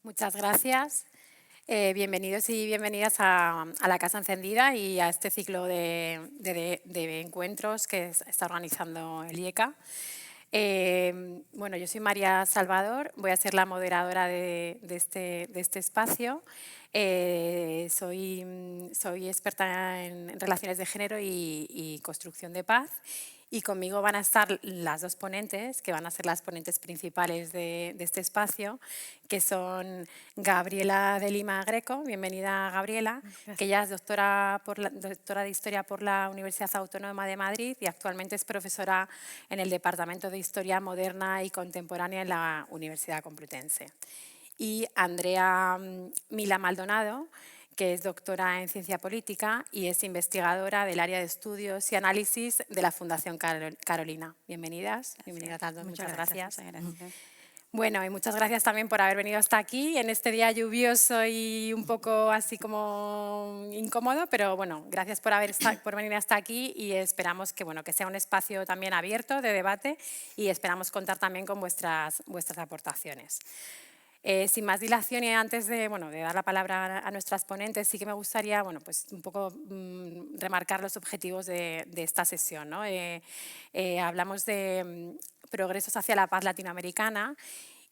Muchas gracias. Bienvenidos y bienvenidas a la Casa Encendida y a este ciclo de encuentros que está organizando el IECA. Bueno, yo soy María Salvador, voy a ser la moderadora de este espacio. Soy experta en relaciones de género y construcción de paz. Y conmigo van a estar las dos ponentes, que van a ser las ponentes principales de este espacio, que son Gabriela de Lima Greco. Bienvenida, Gabriela, que ella es doctora de Historia por la Universidad Autónoma de Madrid y actualmente es profesora en el Departamento de Historia Moderna y Contemporánea en la Universidad Complutense. Y Andrea Mila Maldonado, que es doctora en Ciencia Política y es investigadora del área de estudios y análisis de la Fundación Carolina. Bienvenidas, bienvenidas a las dos, muchas gracias. Bueno, y muchas gracias también por haber venido hasta aquí, en este día lluvioso y un poco así como incómodo, pero bueno, gracias por venir hasta aquí y esperamos que sea un espacio también abierto de debate y esperamos contar también con vuestras aportaciones. Sin más dilación y antes de dar la palabra a nuestras ponentes, sí que me gustaría un poco remarcar los objetivos de esta sesión, ¿no? Hablamos de progresos hacia la paz latinoamericana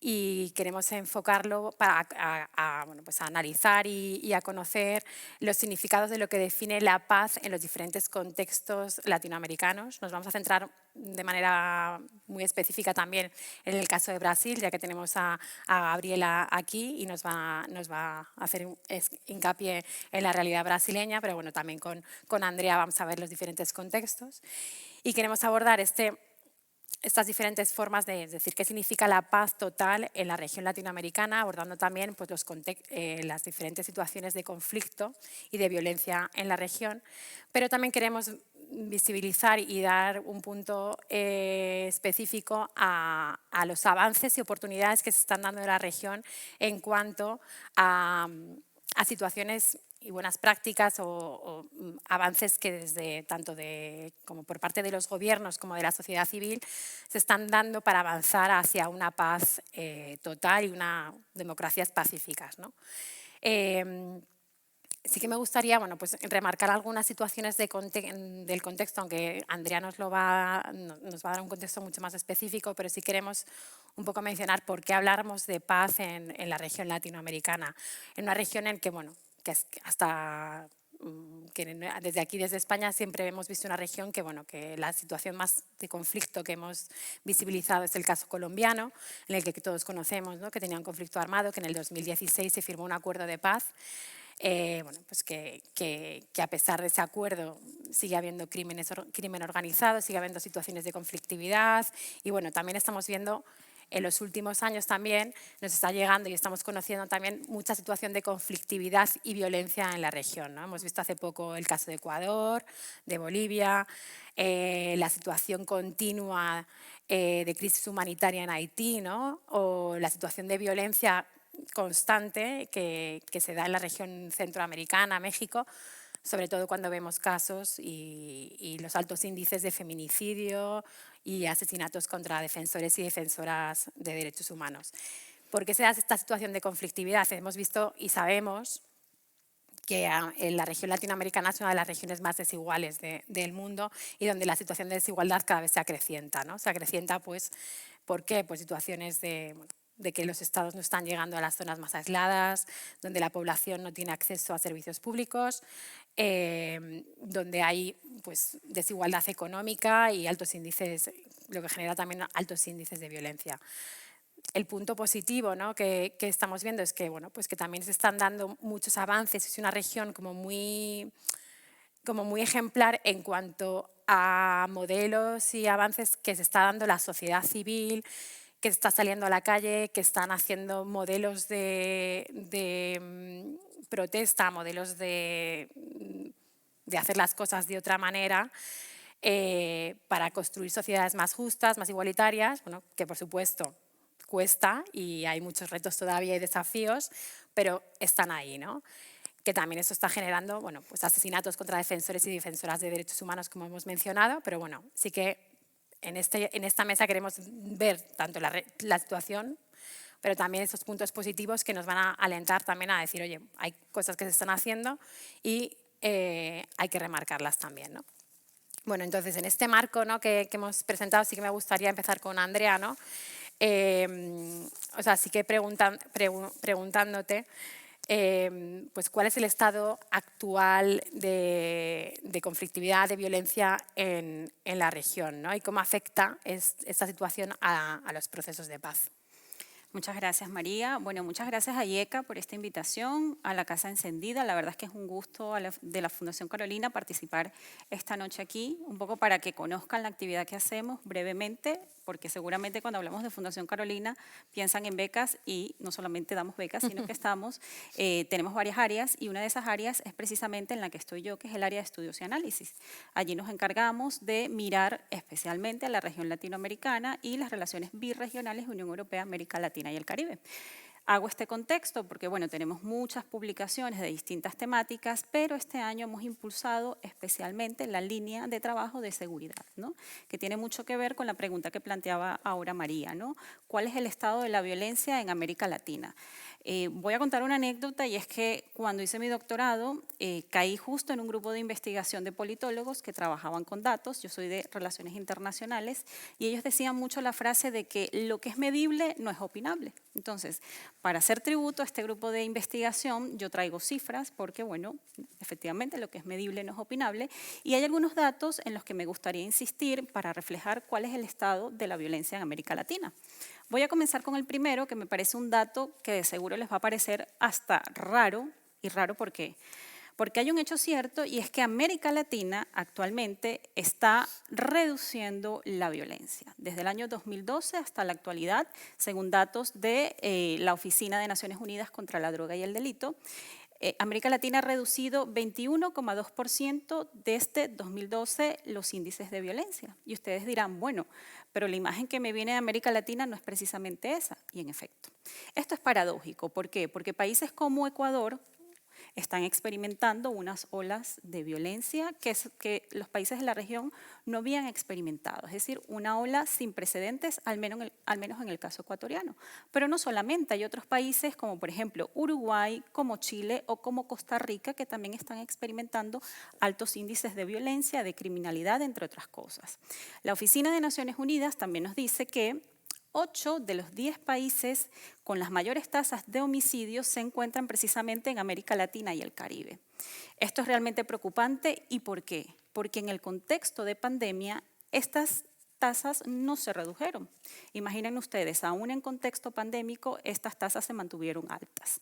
y queremos enfocarlo para a analizar y a conocer los significados de lo que define la paz en los diferentes contextos latinoamericanos. Nos vamos a centrar de manera muy específica también en el caso de Brasil, ya que tenemos a Gabriela aquí y nos va a hacer hincapié en la realidad brasileña, pero bueno, también con Andrea vamos a ver los diferentes contextos. Y queremos abordar estas diferentes formas de decir qué significa la paz total en la región latinoamericana, abordando también las diferentes situaciones de conflicto y de violencia en la región, pero también queremos visibilizar y dar un punto específico a los avances y oportunidades que se están dando en la región en cuanto a situaciones y buenas prácticas o avances que tanto como por parte de los gobiernos como de la sociedad civil se están dando para avanzar hacia una paz total y una democracias pacíficas, ¿no? Sí que me gustaría remarcar algunas situaciones del contexto, aunque Andrea nos va a dar un contexto mucho más específico, pero sí queremos un poco mencionar por qué hablamos de paz en la región latinoamericana, en una región en que desde aquí, desde España, siempre hemos visto una región que la situación más de conflicto que hemos visibilizado es el caso colombiano, en el que todos conocemos, ¿no?, que tenía un conflicto armado, que en el 2016 se firmó un acuerdo de paz. Que a pesar de ese acuerdo sigue habiendo crimen organizado, sigue habiendo situaciones de conflictividad y también estamos viendo en los últimos años también nos está llegando y estamos conociendo también mucha situación de conflictividad y violencia en la región, ¿no? Hemos visto hace poco el caso de Ecuador, de Bolivia, la situación continua de crisis humanitaria en Haití, ¿no?, o la situación de violencia constante que se da en la región centroamericana, México, sobre todo cuando vemos casos y los altos índices de feminicidio y asesinatos contra defensores y defensoras de derechos humanos. ¿Por qué se da esta situación de conflictividad? Hemos visto y sabemos que en la región latinoamericana es una de las regiones más desiguales del mundo y donde la situación de desigualdad cada vez se acrecienta, ¿no? Se acrecienta, pues, ¿por qué? Pues situaciones de que los estados no están llegando a las zonas más aisladas, donde la población no tiene acceso a servicios públicos, donde hay desigualdad económica y altos índices, lo que genera también altos índices de violencia. El punto positivo, ¿no?, que estamos viendo es que, que también se están dando muchos avances. Es una región como muy ejemplar en cuanto a modelos y avances que se está dando la sociedad civil, que está saliendo a la calle, que están haciendo modelos de protesta, modelos de hacer las cosas de otra manera para construir sociedades más justas, más igualitarias, que por supuesto cuesta y hay muchos retos todavía y desafíos, pero están ahí, ¿no? Que también eso está generando asesinatos contra defensores y defensoras de derechos humanos, como hemos mencionado, pero sí que en esta mesa queremos ver tanto la situación pero también esos puntos positivos que nos van a alentar también a decir, oye, hay cosas que se están haciendo y hay que remarcarlas también, ¿no? Bueno, entonces, en este marco, ¿no?, que hemos presentado, sí que me gustaría empezar con Andrea, ¿no? O sea, sí que preguntándote, pues, ¿cuál es el estado actual de conflictividad, de violencia en la región, ¿no? Y cómo afecta esta situación a los procesos de paz? Muchas gracias, María. Bueno, muchas gracias a IECA por esta invitación a la Casa Encendida. La verdad es que es un gusto de la Fundación Carolina participar esta noche aquí, un poco para que conozcan la actividad que hacemos brevemente, porque seguramente cuando hablamos de Fundación Carolina piensan en becas y no solamente damos becas, sino que tenemos varias áreas y una de esas áreas es precisamente en la que estoy yo, que es el área de estudios y análisis. Allí nos encargamos de mirar especialmente a la región latinoamericana y las relaciones birregionales Unión Europea, América Latina y el Caribe. Hago este contexto porque, bueno, tenemos muchas publicaciones de distintas temáticas, pero este año hemos impulsado especialmente la línea de trabajo de seguridad, ¿no?, que tiene mucho que ver con la pregunta que planteaba ahora María, ¿no? ¿Cuál es el estado de la violencia en América Latina? Voy a contar una anécdota, y es que cuando hice mi doctorado caí justo en un grupo de investigación de politólogos que trabajaban con datos. Yo soy de Relaciones Internacionales y ellos decían mucho la frase de que lo que es medible no es opinable. Entonces, para hacer tributo a este grupo de investigación, yo traigo cifras porque, bueno, efectivamente lo que es medible no es opinable, y hay algunos datos en los que me gustaría insistir para reflejar cuál es el estado de la violencia en América Latina. Voy a comenzar con el primero, que me parece un dato que de seguro les va a parecer hasta raro. ¿Y raro por qué? Porque hay un hecho cierto, y es que América Latina actualmente está reduciendo la violencia. Desde el año 2012 hasta la actualidad, según datos de la Oficina de Naciones Unidas contra la Droga y el Delito, América Latina ha reducido 21,2% desde 2012 los índices de violencia. Y ustedes dirán, bueno, pero la imagen que me viene de América Latina no es precisamente esa. Y en efecto, esto es paradójico. ¿Por qué? Porque países como Ecuador están experimentando unas olas de violencia que los países de la región no habían experimentado, es decir, una ola sin precedentes, al menos en el caso ecuatoriano. Pero no solamente, hay otros países como por ejemplo Uruguay, como Chile o como Costa Rica, que también están experimentando altos índices de violencia, de criminalidad, entre otras cosas. La Oficina de Naciones Unidas también nos dice que 8 de los 10 países con las mayores tasas de homicidios se encuentran precisamente en América Latina y el Caribe. Esto es realmente preocupante. ¿Y por qué? Porque en el contexto de pandemia, estas tasas no se redujeron. Imaginen ustedes, aún en contexto pandémico, estas tasas se mantuvieron altas.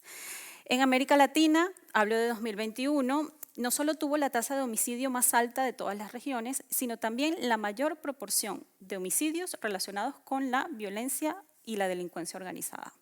En América Latina, hablo de 2021, no solo tuvo la tasa de homicidio más alta de todas las regiones, sino también la mayor proporción de homicidios relacionados con la violencia y la delincuencia organizada.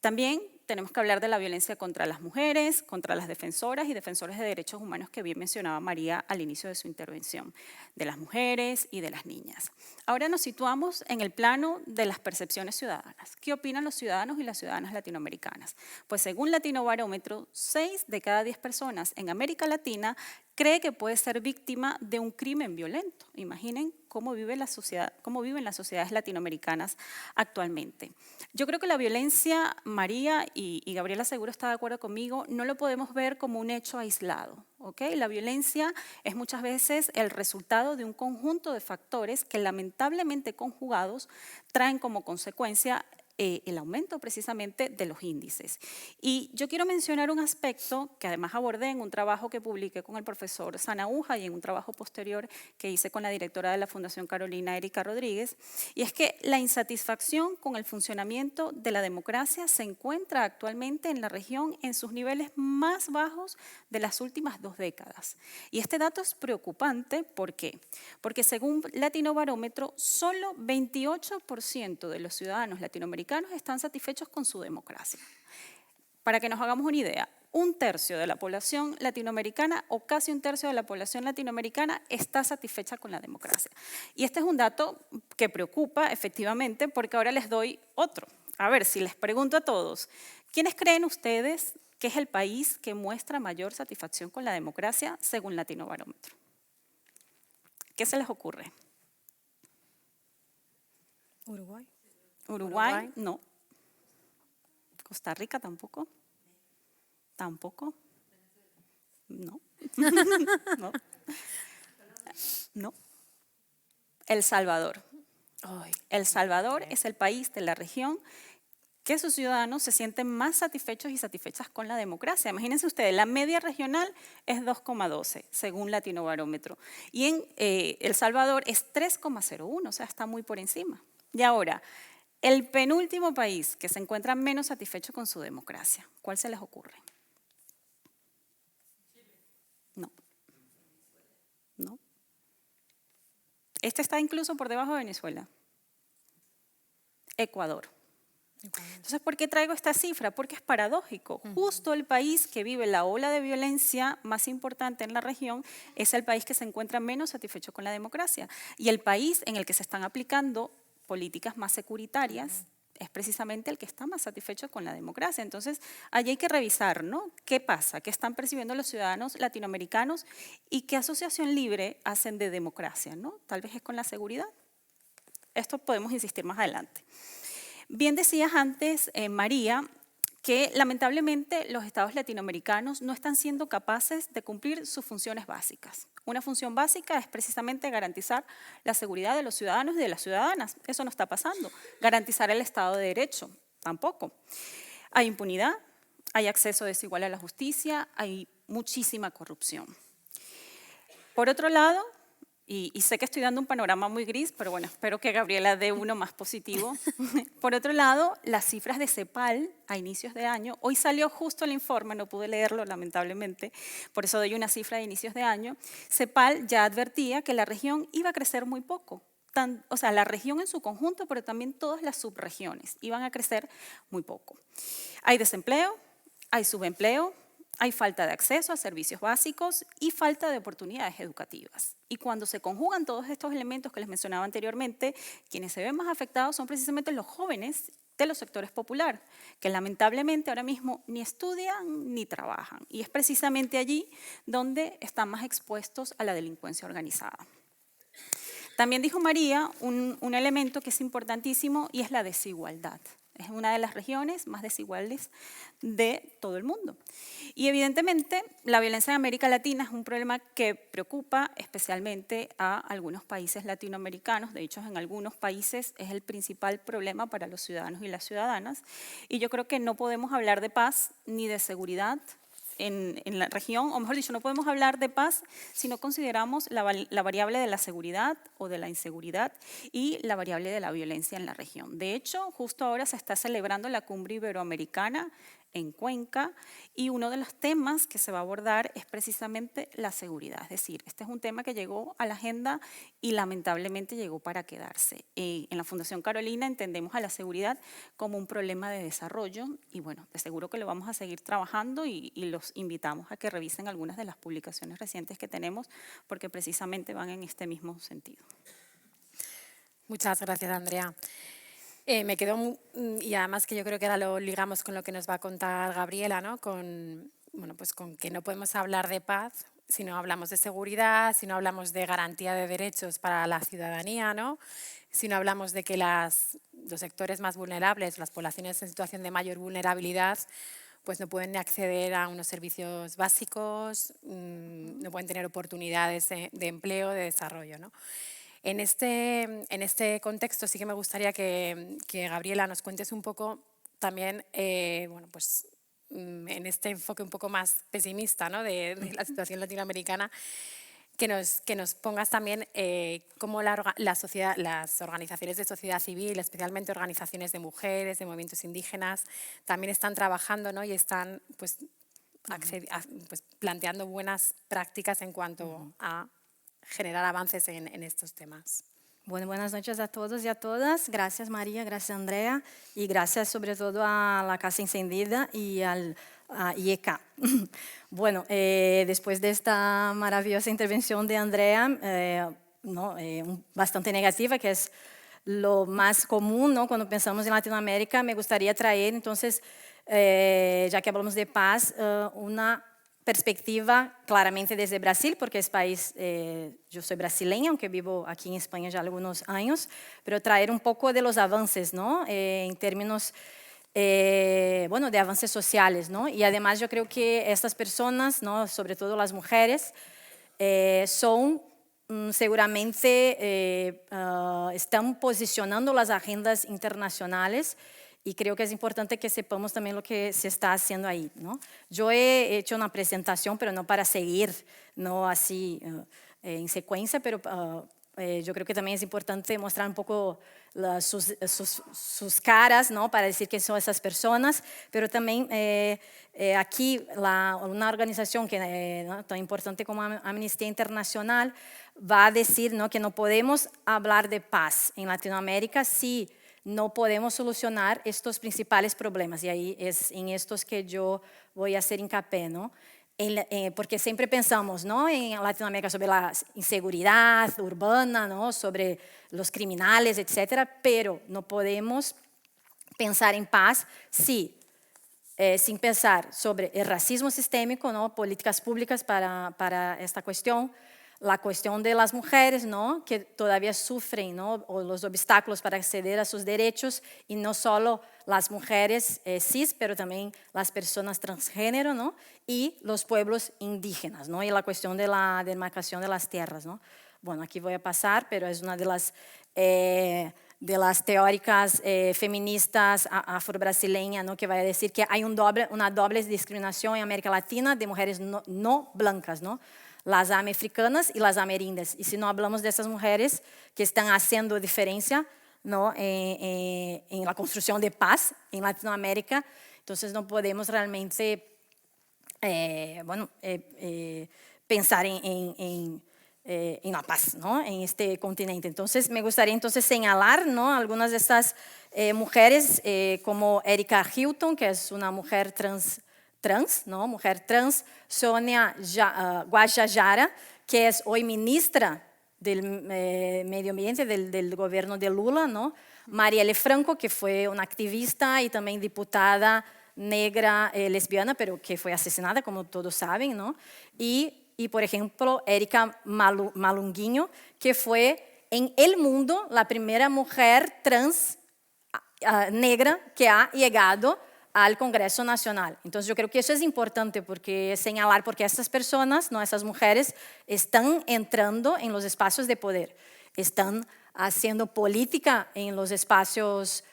También tenemos que hablar de la violencia contra las mujeres, contra las defensoras y defensores de derechos humanos que bien mencionaba María al inicio de su intervención, de las mujeres y de las niñas. Ahora nos situamos en el plano de las percepciones ciudadanas. ¿Qué opinan los ciudadanos y las ciudadanas latinoamericanas? Pues según Latinobarómetro, 6 de cada 10 personas en América Latina cree que puede ser víctima de un crimen violento. Imaginen cómo viven las sociedades latinoamericanas actualmente. Yo creo que la violencia, María y Gabriela seguro está de acuerdo conmigo, no lo podemos ver como un hecho aislado. ¿Okay? La violencia es muchas veces el resultado de un conjunto de factores que lamentablemente conjugados traen como consecuencia el aumento precisamente de los índices. Y yo quiero mencionar un aspecto que además abordé en un trabajo que publiqué con el profesor Sanahúja y en un trabajo posterior que hice con la directora de la Fundación Carolina, Erika Rodríguez, y es que la insatisfacción con el funcionamiento de la democracia se encuentra actualmente en la región en sus niveles más bajos de las últimas 2 décadas. Y este dato es preocupante. ¿Por qué? Porque según Latinobarómetro, solo 28% de los ciudadanos latinoamericanos están satisfechos con su democracia. Para que nos hagamos una idea, 1/3 de la población latinoamericana o casi 1/3 de la población latinoamericana está satisfecha con la democracia. Y este es un dato que preocupa efectivamente, porque ahora les doy otro. A ver, si les pregunto a todos, ¿quiénes creen ustedes que es el país que muestra mayor satisfacción con la democracia según Latinobarómetro? ¿Qué se les ocurre? Uruguay. Uruguay, no. Costa Rica tampoco. Tampoco. No. No. No. El Salvador. Ay, El Salvador es el país de la región que sus ciudadanos se sienten más satisfechos y satisfechas con la democracia. Imagínense ustedes, la media regional es 2,12 según Latinobarómetro y en El Salvador es 3,01, o sea, está muy por encima. Y ahora, el penúltimo país que se encuentra menos satisfecho con su democracia, ¿cuál se les ocurre? No. No. Este está incluso por debajo de Venezuela. Ecuador. Entonces, ¿por qué traigo esta cifra? Porque es paradójico. Justo el país que vive la ola de violencia más importante en la región es el país que se encuentra menos satisfecho con la democracia. Y el país en el que se están aplicando políticas más securitarias es precisamente el que está más satisfecho con la democracia. Entonces, allí hay que revisar, ¿no? ¿Qué pasa? ¿Qué están percibiendo los ciudadanos latinoamericanos? ¿Y qué asociación libre hacen de democracia, ¿no? Tal vez es con la seguridad. Esto podemos insistir más adelante. Bien decías antes, María, que lamentablemente los estados latinoamericanos no están siendo capaces de cumplir sus funciones básicas. Una función básica es precisamente garantizar la seguridad de los ciudadanos y de las ciudadanas. Eso no está pasando. Garantizar el Estado de Derecho, tampoco. Hay impunidad, hay acceso desigual a la justicia, hay muchísima corrupción. Por otro lado, y sé que estoy dando un panorama muy gris, pero bueno, espero que Gabriela dé uno más positivo. Por otro lado, las cifras de CEPAL a inicios de año, hoy salió justo el informe, no pude leerlo lamentablemente, por eso doy una cifra de inicios de año. CEPAL ya advertía que la región iba a crecer muy poco, o sea, la región en su conjunto, pero también todas las subregiones iban a crecer muy poco. Hay desempleo, hay subempleo, hay falta de acceso a servicios básicos y falta de oportunidades educativas. Y cuando se conjugan todos estos elementos que les mencionaba anteriormente, quienes se ven más afectados son precisamente los jóvenes de los sectores populares, que lamentablemente ahora mismo ni estudian ni trabajan. Y es precisamente allí donde están más expuestos a la delincuencia organizada. También dijo María un elemento que es importantísimo y es la desigualdad. Es una de las regiones más desiguales de todo el mundo. Y evidentemente la violencia en América Latina es un problema que preocupa especialmente a algunos países latinoamericanos. De hecho, en algunos países es el principal problema para los ciudadanos y las ciudadanas. Y yo creo que no podemos hablar de paz ni de seguridad en la región, o mejor dicho, no podemos hablar de paz si no consideramos la variable de la seguridad o de la inseguridad y la variable de la violencia en la región. De hecho, justo ahora se está celebrando la Cumbre Iberoamericana en Cuenca y uno de los temas que se va a abordar es precisamente la seguridad. Es decir, este es un tema que llegó a la agenda y lamentablemente llegó para quedarse. En la Fundación Carolina entendemos a la seguridad como un problema de desarrollo y bueno, de seguro que lo vamos a seguir trabajando y los invitamos a que revisen algunas de las publicaciones recientes que tenemos porque precisamente van en este mismo sentido. Muchas gracias, Andrea. Me quedo, y además que yo creo que ahora lo ligamos con lo que nos va a contar Gabriela, ¿no? Bueno, pues con que no podemos hablar de paz si no hablamos de seguridad, si no hablamos de garantía de derechos para la ciudadanía, ¿no? Si no hablamos de que los sectores más vulnerables, las poblaciones en situación de mayor vulnerabilidad, pues no pueden acceder a unos servicios básicos, no pueden tener oportunidades de empleo, de desarrollo, ¿no? En este contexto sí que me gustaría que Gabriela nos cuentes un poco también, bueno, pues, en este enfoque un poco más pesimista, ¿no? de la situación latinoamericana, que nos pongas también cómo las organizaciones de sociedad civil, especialmente organizaciones de mujeres, de movimientos indígenas, también están trabajando, ¿no? Y están pues planteando buenas prácticas en cuanto a generar avances en estos temas. Bueno, buenas noches a todos y a todas. Gracias María, gracias Andrea y gracias sobre todo a la Casa Encendida y a IECA. Bueno, después de esta maravillosa intervención de Andrea, bastante negativa, que es lo más común, ¿no? Cuando pensamos en Latinoamérica, me gustaría traer entonces, ya que hablamos de paz, una perspectiva claramente desde Brasil, porque es país, yo soy brasileña, aunque vivo aquí en España ya algunos años, pero traer un poco de los avances, ¿no? En términos bueno, de avances sociales, ¿no? Y además yo creo que estas personas, ¿no? Sobre todo las mujeres, son seguramente están posicionando las agendas internacionales y creo que es importante que sepamos también lo que se está haciendo ahí, ¿no? Yo he hecho una presentación, pero no para seguir, no así en secuencia, pero yo creo que también es importante mostrar un poco sus caras, ¿no? Para decir que son esas personas, pero también aquí una organización que, ¿no? tan importante como Amnistía Internacional va a decir, ¿no? que no podemos hablar de paz en Latinoamérica si no podemos solucionar estos principales problemas, y ahí es en estos que yo voy a hacer hincapié, ¿no? Porque siempre pensamos, ¿no? en Latinoamérica sobre la inseguridad urbana, ¿no? sobre los criminales, etcétera, pero no podemos pensar en paz sin pensar sobre el racismo sistémico, ¿no? políticas públicas para esta cuestión, la cuestión de las mujeres, ¿no? que todavía sufren, ¿no? o los obstáculos para acceder a sus derechos, y no solo las mujeres cis, pero también las personas transgénero, ¿no? y los pueblos indígenas, ¿no? y la cuestión de la demarcación de las tierras, ¿no? Bueno, aquí voy a pasar, pero es una de las teóricas feministas afro-brasileñas, ¿no? que va a decir que hay una doble discriminación en América Latina de mujeres no blancas, ¿no? las africanas y las amerindias. Y si no hablamos de esas mujeres que están haciendo diferencia, ¿no? en la construcción de paz en Latinoamérica, entonces no podemos realmente pensar en la paz, ¿no? en este continente. Entonces me gustaría entonces señalar, ¿no? algunas de estas mujeres como Erika Hilton, que es una mujer trans, ¿no? mujer trans, Sonia Guajajara, que es hoy ministra del Medio Ambiente del gobierno de Lula, ¿no? Marielle Franco, que fue una activista y también diputada negra lesbiana, pero que fue asesinada, como todos saben, ¿no? Y por ejemplo, Erika Malunguinho, que fue en el mundo la primera mujer trans negra que ha llegado al Congreso Nacional. Entonces yo creo que eso es importante porque señalar, porque estas personas, ¿no? esas mujeres están entrando en los espacios de poder, están haciendo política en los espacios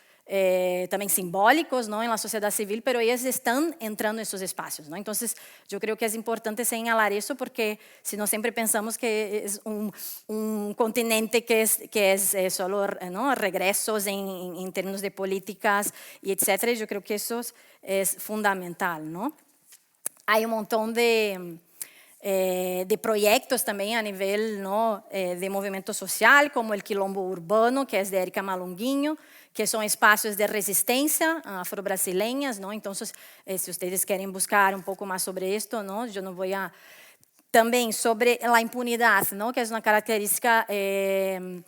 también simbólicos, ¿no? en la sociedad civil, pero ellas están entrando en esos espacios, ¿no? Entonces yo creo que es importante señalar eso porque si no siempre pensamos que es un continente que es solo, ¿no? regresos en términos de políticas y etcétera. Yo creo que eso es fundamental, ¿no? Hay un montón de proyectos también a nivel, ¿no? de movimiento social, como el Quilombo Urbano, que es de Erika Malunguinho, que son espacios de resistencia afro-brasileñas, ¿no? Entonces, si ustedes quieren buscar un poco más sobre esto, ¿no? Yo no voy a... También sobre la impunidad, ¿no? Que es una característica de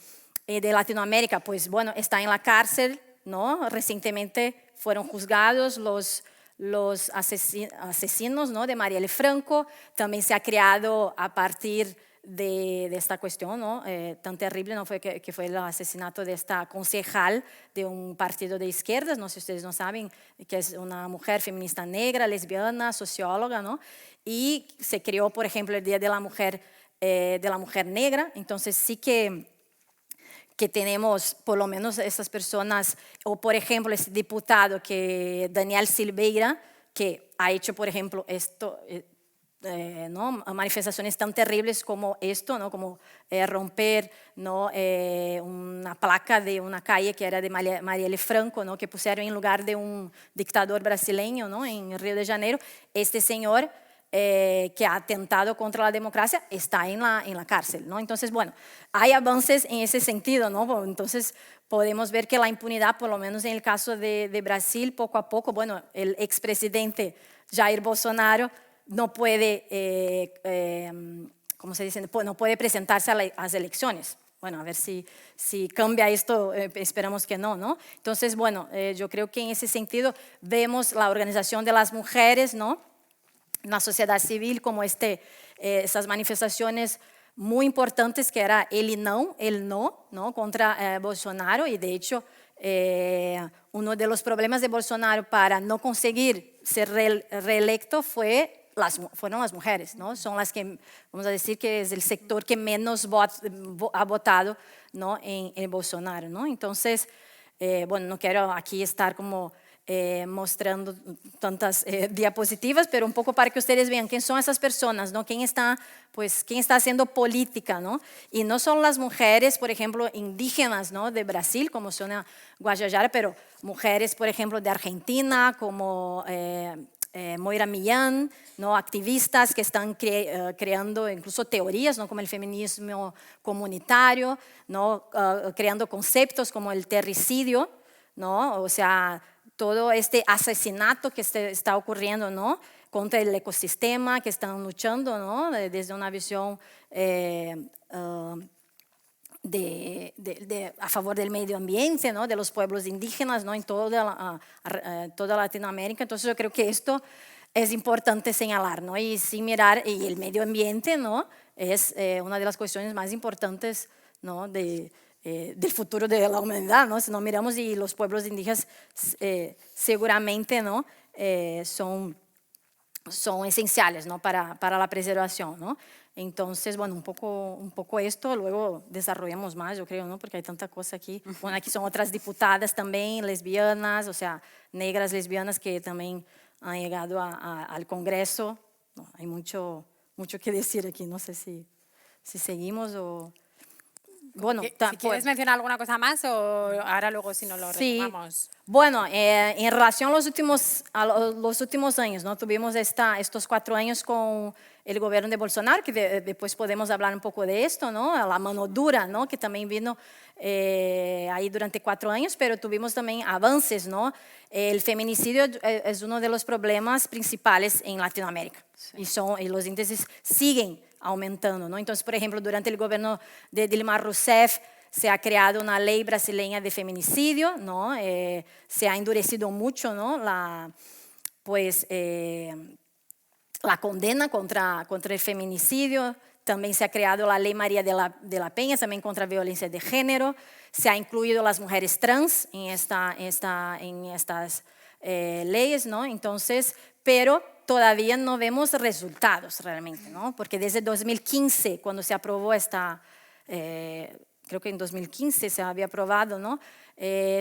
Latinoamérica, pues bueno, está en la cárcel, ¿no? Recientemente fueron juzgados los asesinos, ¿no? de Marielle Franco. También se ha creado a partir de esta cuestión, ¿no? tan terrible, ¿no? fue que fue el asesinato de esta concejal de un partido de izquierdas, no sé si ustedes no saben, que es una mujer feminista negra, lesbiana, socióloga, ¿no? y se creó, por ejemplo, el Día de la Mujer Negra. Entonces sí que tenemos por lo menos estas personas, o por ejemplo este diputado que Daniel Silveira, que ha hecho por ejemplo esto, ¿no? manifestaciones tan terribles como esto, ¿no? como romper, ¿no? una placa de una calle que era de Marielle Franco, ¿no? que pusieron en lugar de un dictador brasileño, ¿no? en Río de Janeiro. Este señor que ha atentado contra la democracia está en la cárcel, ¿no? Entonces, bueno, hay avances en ese sentido, ¿no? Entonces podemos ver que la impunidad, por lo menos en el caso de Brasil, poco a poco, bueno, el expresidente Jair Bolsonaro no puede, ¿cómo se dice? No puede presentarse a las elecciones. Bueno, a ver si cambia esto, esperamos que no, ¿no? Entonces, bueno, yo creo que en ese sentido vemos la organización de las mujeres, ¿no? La sociedad civil, como esas manifestaciones muy importantes que era el no, ¿no? contra Bolsonaro, y de hecho uno de los problemas de Bolsonaro para no conseguir ser reelecto fueron las mujeres, ¿no? Son las que, vamos a decir, que es el sector que menos ha votado, ¿no? en Bolsonaro, ¿no? Entonces, bueno, no quiero aquí estar como mostrando tantas diapositivas, pero un poco para que ustedes vean quién son esas personas, ¿no? Quién está haciendo política, ¿no? Y no son las mujeres, por ejemplo, indígenas, ¿no? de Brasil, como Sonia Guajajara, pero mujeres, por ejemplo, de Argentina, como Moira Millán, ¿no? activistas que están creando incluso teorías, ¿no? como el feminismo comunitario, ¿no? creando conceptos como el terricidio, ¿no? o sea, todo este asesinato que está ocurriendo, ¿no? contra el ecosistema, que están luchando, ¿no? desde una visión a favor del medio ambiente, ¿no? de los pueblos indígenas, ¿no? en toda Latinoamérica. Entonces yo creo que esto es importante señalar, ¿no? y sin mirar, y el medio ambiente, ¿no? es una de las cuestiones más importantes, ¿no? del futuro de la humanidad, ¿no? Si no miramos, y los pueblos indígenas seguramente, ¿no? son esenciales, ¿no? para la preservación, ¿no? Entonces, bueno, un poco esto, luego desarrollamos más, yo creo, ¿no? Porque hay tanta cosa aquí. Bueno, aquí son otras diputadas también, lesbianas, o sea, negras lesbianas que también han llegado al Congreso. No, hay mucho que decir aquí, no sé si seguimos o... Bueno, si quieres mencionar alguna cosa más o ahora luego si no lo retomamos. Bueno, en relación a los últimos años, ¿no? Tuvimos estos 4 años con el gobierno de Bolsonaro, que después podemos hablar un poco de esto, ¿no? La mano dura, ¿no? Que también vino ahí durante 4 años, pero tuvimos también avances, ¿no? El feminicidio es uno de los problemas principales en Latinoamérica, sí. y los índices siguen aumentando, ¿no? Entonces, por ejemplo, durante el gobierno de Dilma Rousseff se ha creado una ley brasileña de feminicidio, ¿no? Se ha endurecido mucho, ¿no? la condena contra el feminicidio. También se ha creado la ley María de la Peña, también contra violencia de género. Se ha incluido las mujeres trans en estas leyes, ¿no? Entonces, pero todavía no vemos resultados realmente, ¿no? Porque desde 2015, cuando se aprobó creo que en 2015 se había aprobado, ¿no?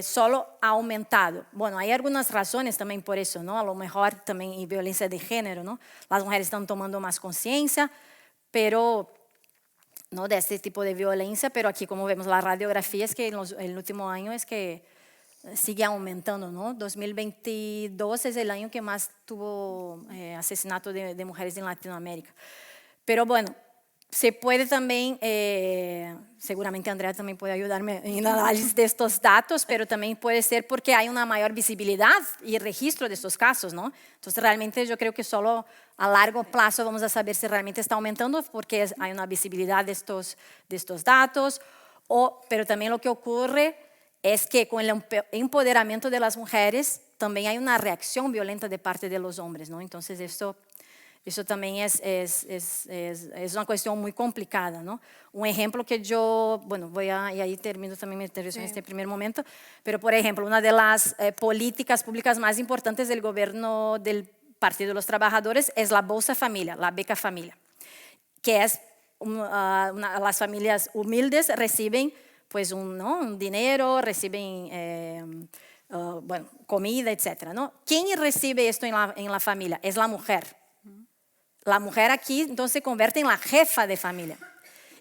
Solo ha aumentado. Bueno, hay algunas razones también por eso, ¿no? A lo mejor también y violencia de género, ¿no? Las mujeres están tomando más conciencia, pero ¿no? de este tipo de violencia, pero aquí como vemos la radiografía es que en el último año es que sigue aumentando, ¿no? 2022 es el año que más tuvo asesinato de mujeres en Latinoamérica. Pero bueno, se puede también, seguramente Andrea también puede ayudarme en el análisis de estos datos, pero también puede ser porque hay una mayor visibilidad y registro de estos casos, ¿no? Entonces realmente yo creo que solo a largo plazo vamos a saber si realmente está aumentando porque hay una visibilidad de estos datos, pero también lo que ocurre es que con el empoderamiento de las mujeres también hay una reacción violenta de parte de los hombres, ¿no? Entonces eso también es una cuestión muy complicada, ¿no? Un ejemplo que yo, bueno, y ahí termino también mi intervención en este primer momento, pero por ejemplo, una de las políticas públicas más importantes del gobierno del Partido de los Trabajadores es la Bolsa Familia, la beca familia, que es las familias humildes reciben pues un dinero, reciben bueno, comida, etc. ¿no? ¿Quién recibe esto en la familia? Es la mujer. La mujer aquí entonces se convierte en la jefa de familia.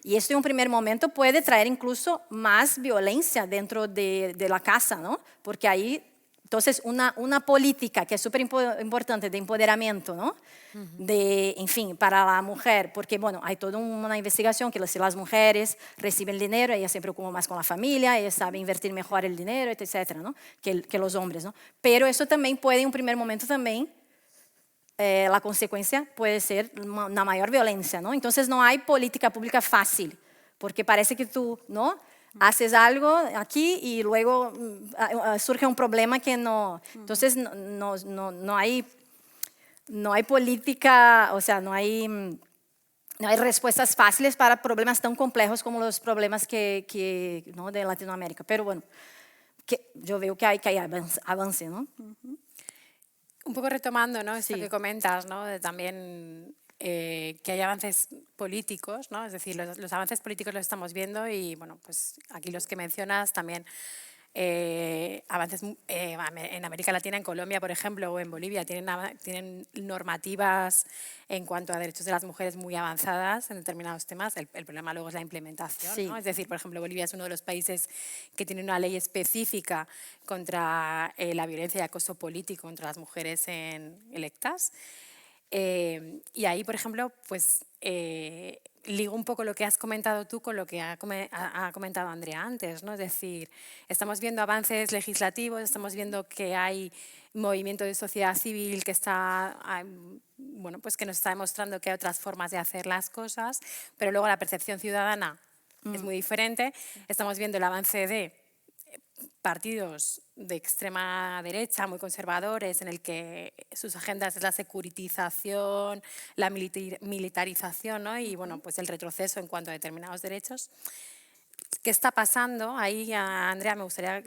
Y esto en un primer momento puede traer incluso más violencia dentro de la casa, ¿no? Porque ahí, entonces, una política que es súper importante de empoderamiento, ¿no? En fin, para la mujer, porque, bueno, hay toda una investigación que si las mujeres reciben dinero, ellas se preocupan más con la familia, ellas saben invertir mejor el dinero, etcétera, ¿no? Que los hombres, ¿no? Pero eso también puede, en un primer momento también, la consecuencia puede ser una mayor violencia, ¿no? Entonces no hay política pública fácil, porque parece que tú, ¿no? Haces algo aquí y luego surge un problema que no... Entonces no hay política, o sea, no hay respuestas fáciles para problemas tan complejos como los problemas ¿no? de Latinoamérica. Pero bueno, que yo veo que hay avance, ¿no? Un poco retomando, ¿no? Esto Sí. que comentas, ¿no? De también que hay avances políticos, ¿no? Es decir, los avances políticos los estamos viendo y, bueno, pues aquí los que mencionas también avances en América Latina, en Colombia, por ejemplo, o en Bolivia, tienen normativas en cuanto a derechos de las mujeres muy avanzadas en determinados temas. El problema luego es la implementación, Sí. ¿no? Es decir, por ejemplo, Bolivia es uno de los países que tiene una ley específica contra la violencia y acoso político contra las mujeres electas. Y ahí, por ejemplo, pues ligo un poco lo que has comentado tú con lo que ha comentado Andrea antes, ¿no? Es decir, estamos viendo avances legislativos, estamos viendo que hay movimiento de sociedad civil que está, bueno, pues que nos está demostrando que hay otras formas de hacer las cosas, pero luego la percepción ciudadana es muy diferente. Estamos viendo el avance de partidos de extrema derecha, muy conservadores, en el que sus agendas es la securitización, la militarización, ¿no? Y bueno, pues el retroceso en cuanto a determinados derechos. ¿Qué está pasando? Ahí, Andrea, me gustaría,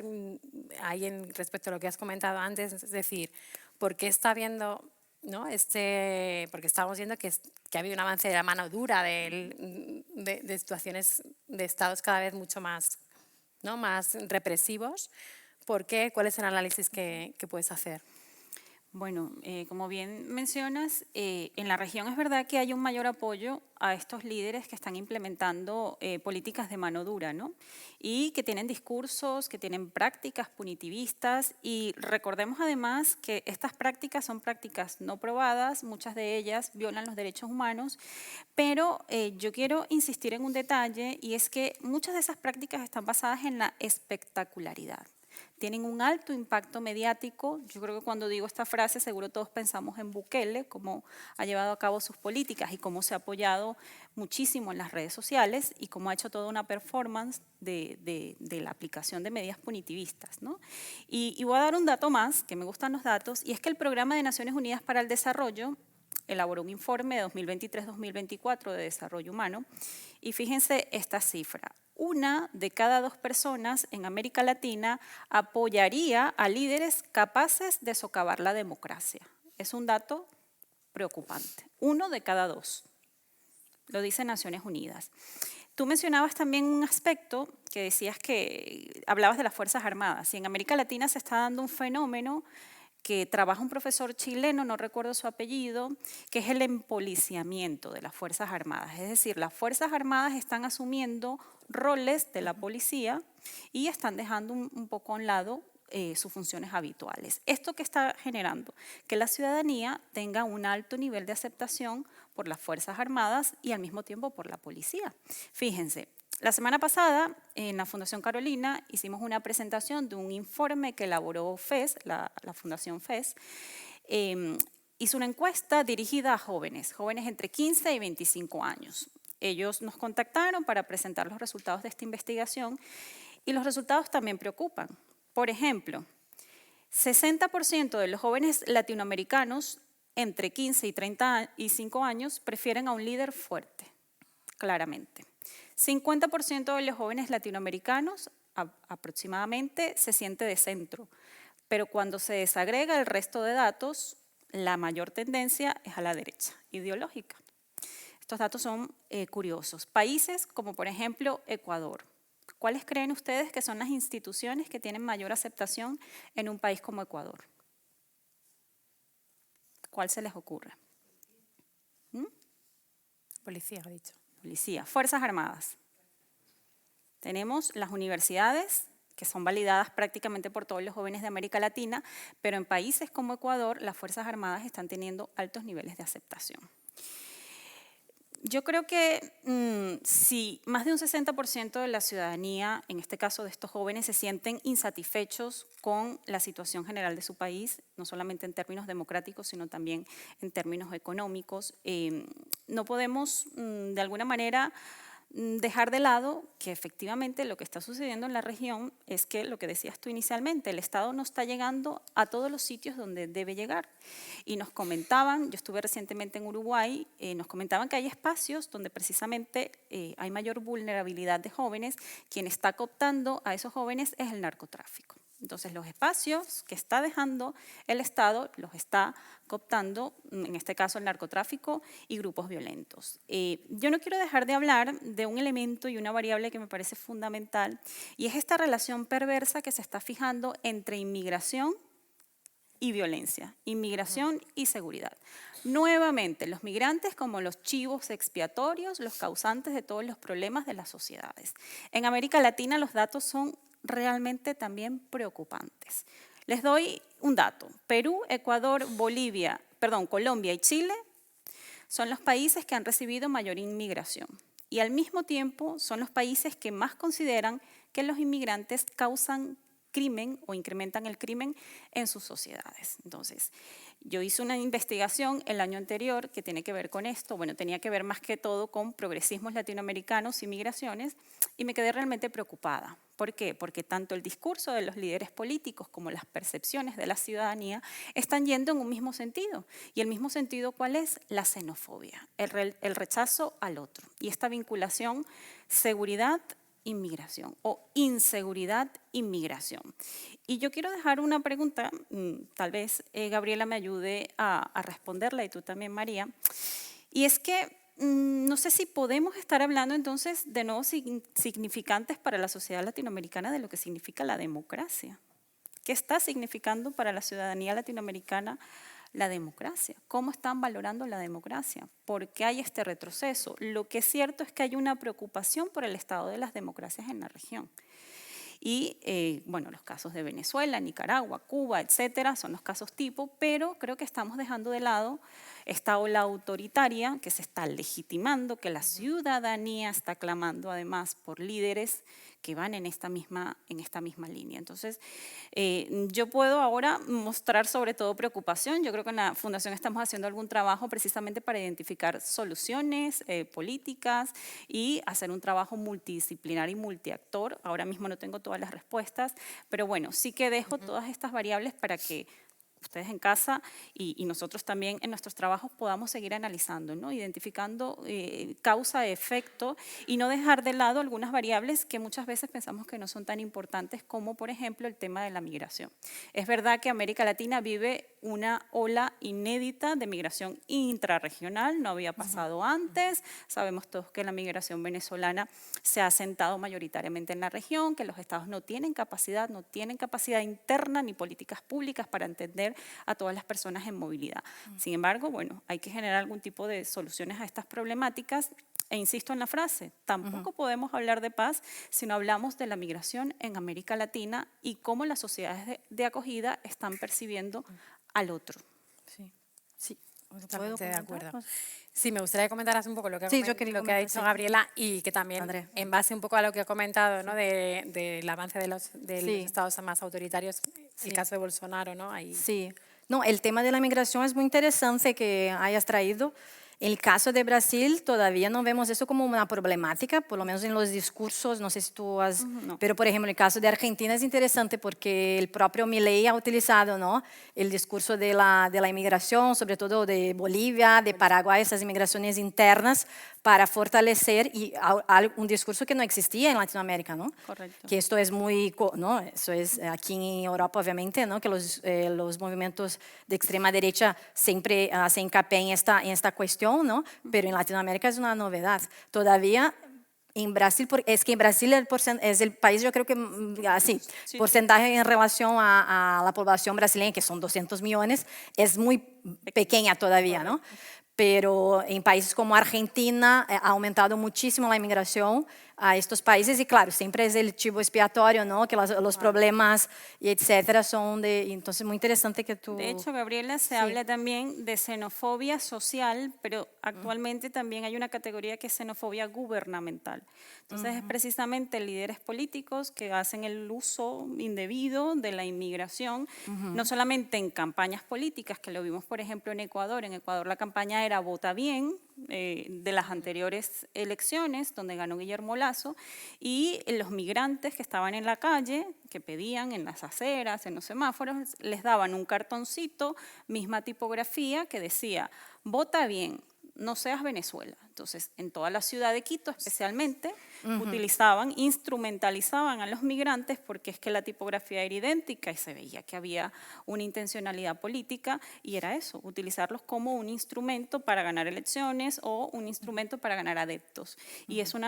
respecto a lo que has comentado antes, es decir, ¿por qué está habiendo, ¿no? Porque estamos viendo que ha habido un avance de la mano dura de situaciones de estados cada vez mucho más, ¿no? Más represivos. ¿Por qué? ¿Cuál es el análisis que puedes hacer? Bueno, como bien mencionas, en la región es verdad que hay un mayor apoyo a estos líderes que están implementando políticas de mano dura, ¿no? Y que tienen discursos, que tienen prácticas punitivistas, y recordemos además que estas prácticas son prácticas no probadas, muchas de ellas violan los derechos humanos, pero yo quiero insistir en un detalle, y es que muchas de esas prácticas están basadas en la espectacularidad. Tienen un alto impacto mediático. Yo creo que cuando digo esta frase seguro todos pensamos en Bukele, cómo ha llevado a cabo sus políticas y cómo se ha apoyado muchísimo en las redes sociales y cómo ha hecho toda una performance de la aplicación de medidas punitivistas, ¿no? Y voy a dar un dato más, que me gustan los datos, y es que el Programa de Naciones Unidas para el Desarrollo elaboró un informe de 2023-2024 de desarrollo humano, y fíjense esta cifra: 1 de cada 2 personas en América Latina apoyaría a líderes capaces de socavar la democracia. Es un dato preocupante. 1 de cada 2, lo dice Naciones Unidas. Tú mencionabas también un aspecto que decías que hablabas de las Fuerzas Armadas. Y en América Latina se está dando un fenómeno que trabaja un profesor chileno, no recuerdo su apellido, que es el empoliciamiento de las Fuerzas Armadas. Es decir, las Fuerzas Armadas están asumiendo roles de la policía y están dejando un poco a un lado sus funciones habituales. ¿Esto qué está generando? Que la ciudadanía tenga un alto nivel de aceptación por las Fuerzas Armadas y al mismo tiempo por la policía. Fíjense, la semana pasada, en la Fundación Carolina, hicimos una presentación de un informe que elaboró FES, la Fundación FES. Hizo una encuesta dirigida a jóvenes entre 15 y 25 años. Ellos nos contactaron para presentar los resultados de esta investigación y los resultados también preocupan. Por ejemplo, 60% de los jóvenes latinoamericanos entre 15 y 35 años prefieren a un líder fuerte, claramente. 50% de los jóvenes latinoamericanos aproximadamente se siente de centro, pero cuando se desagrega el resto de datos, la mayor tendencia es a la derecha ideológica. Estos datos son curiosos. Países como por ejemplo Ecuador. ¿Cuáles creen ustedes que son las instituciones que tienen mayor aceptación en un país como Ecuador? ¿Cuál se les ocurre? Policía, ha dicho. Policía. Fuerzas Armadas. Tenemos las universidades, que son validadas prácticamente por todos los jóvenes de América Latina, pero en países como Ecuador, las Fuerzas Armadas están teniendo altos niveles de aceptación. Yo creo que si más de un 60% de la ciudadanía, en este caso de estos jóvenes, se sienten insatisfechos con la situación general de su país, no solamente en términos democráticos, sino también en términos económicos, no podemos de alguna manera dejar de lado que efectivamente lo que está sucediendo en la región es que, lo que decías tú inicialmente, el Estado no está llegando a todos los sitios donde debe llegar. Y nos comentaban, yo estuve recientemente en Uruguay, nos comentaban que hay espacios donde precisamente hay mayor vulnerabilidad de jóvenes. Quien está cooptando a esos jóvenes es el narcotráfico. Entonces, los espacios que está dejando el Estado los está cooptando, en este caso el narcotráfico y grupos violentos. Yo no quiero dejar de hablar de un elemento y una variable que me parece fundamental, y es esta relación perversa que se está fijando entre inmigración y violencia, inmigración y seguridad. Nuevamente, los migrantes como los chivos expiatorios, los causantes de todos los problemas de las sociedades. En América Latina los datos son realmente también preocupantes. Les doy un dato. Perú, Ecuador, Colombia y Chile son los países que han recibido mayor inmigración y al mismo tiempo son los países que más consideran que los inmigrantes causan crimen o incrementan el crimen en sus sociedades. Entonces, yo hice una investigación el año anterior que tiene que ver con esto, bueno, tenía que ver más que todo con progresismos latinoamericanos y migraciones, y me quedé realmente preocupada. ¿Por qué? Porque tanto el discurso de los líderes políticos como las percepciones de la ciudadanía están yendo en un mismo sentido. ¿Y el mismo sentido cuál es? La xenofobia, el rechazo al otro. Y esta vinculación seguridad inmigración o inseguridad, inmigración. Y yo quiero dejar una pregunta, tal vez Gabriela me ayude a responderla y tú también, María, y es que no sé si podemos estar hablando entonces de nuevos significantes para la sociedad latinoamericana de lo que significa la democracia. ¿Qué está significando para la ciudadanía latinoamericana la democracia? ¿Cómo están valorando la democracia? ¿Por qué hay este retroceso? Lo que es cierto es que hay una preocupación por el estado de las democracias en la región. Y bueno, los casos de Venezuela, Nicaragua, Cuba, etcétera, son los casos tipo, pero creo que estamos dejando de lado esta ola autoritaria que se está legitimando, que la ciudadanía está clamando además por líderes que van en esta misma línea. Entonces, yo puedo ahora mostrar sobre todo preocupación. Yo creo que en la Fundación estamos haciendo algún trabajo precisamente para identificar soluciones políticas y hacer un trabajo multidisciplinar y multiactor. Ahora mismo no tengo todas las respuestas, pero bueno, sí que dejo todas estas variables para que ustedes en casa y nosotros también en nuestros trabajos podamos seguir analizando, ¿no? Identificando causa-efecto y no dejar de lado algunas variables que muchas veces pensamos que no son tan importantes como, por ejemplo, el tema de la migración. Es verdad que América Latina vive una ola inédita de migración intrarregional, no había pasado antes. Sabemos todos que la migración venezolana se ha asentado mayoritariamente en la región, que los estados no tienen capacidad interna ni políticas públicas para entender a todas las personas en movilidad. Sin embargo, bueno, hay que generar algún tipo de soluciones a estas problemáticas e insisto en la frase, tampoco podemos hablar de paz si no hablamos de la migración en América Latina y cómo las sociedades de acogida están percibiendo al otro. Sí. Totalmente de acuerdo. Sí, me gustaría que comentaras un poco lo que, Sí, lo que ha dicho Gabriela y que también, Andrea. en base un poco a lo que ha comentado, ¿no? del avance de los estados más autoritarios, el caso de Bolsonaro, ¿no? Ahí. Sí, no, el tema de la migración es muy interesante que hayas traído. El caso de Brasil todavía no vemos eso como una problemática, por lo menos en los discursos, no sé si tú has... No. Pero, por ejemplo, el caso de Argentina es interesante porque el propio Milei ha utilizado, ¿no?, el discurso de la inmigración, sobre todo de Bolivia, de Paraguay, esas inmigraciones internas, para fortalecer un discurso que no existía en Latinoamérica, ¿no? Correcto. Que esto es muy, ¿no? Eso es aquí en Europa, obviamente, ¿no? Que los movimientos de extrema derecha siempre hacen hincapié en esta cuestión, ¿no? Pero en Latinoamérica es una novedad. Todavía en Brasil, es que en Brasil es el país, yo creo que así, Sí. porcentaje en relación a la población brasileña, que son 200 millones, es muy pequeña todavía, ¿no? Pero en países como Argentina ha aumentado muchísimo la inmigración a estos países y claro, siempre es el chivo expiatorio, ¿no? Que los problemas y etcétera son de... Entonces, muy interesante que tú... De hecho, Gabriela, se habla también de xenofobia social, pero actualmente también hay una categoría que es xenofobia gubernamental. Entonces, es precisamente líderes políticos que hacen el uso indebido de la inmigración, no solamente en campañas políticas, que lo vimos, por ejemplo, en Ecuador. En Ecuador la campaña era Vota Bien, de las anteriores elecciones, donde ganó Guillermo Lasso, y los migrantes que estaban en la calle, que pedían en las aceras, en los semáforos, les daban un cartoncito, misma tipografía, que decía, vota bien, no seas Venezuela. Entonces, en toda la ciudad de Quito especialmente, utilizaban, instrumentalizaban a los migrantes porque es que la tipografía era idéntica y se veía que había una intencionalidad política y era eso, utilizarlos como un instrumento para ganar elecciones o un instrumento para ganar adeptos. Y es un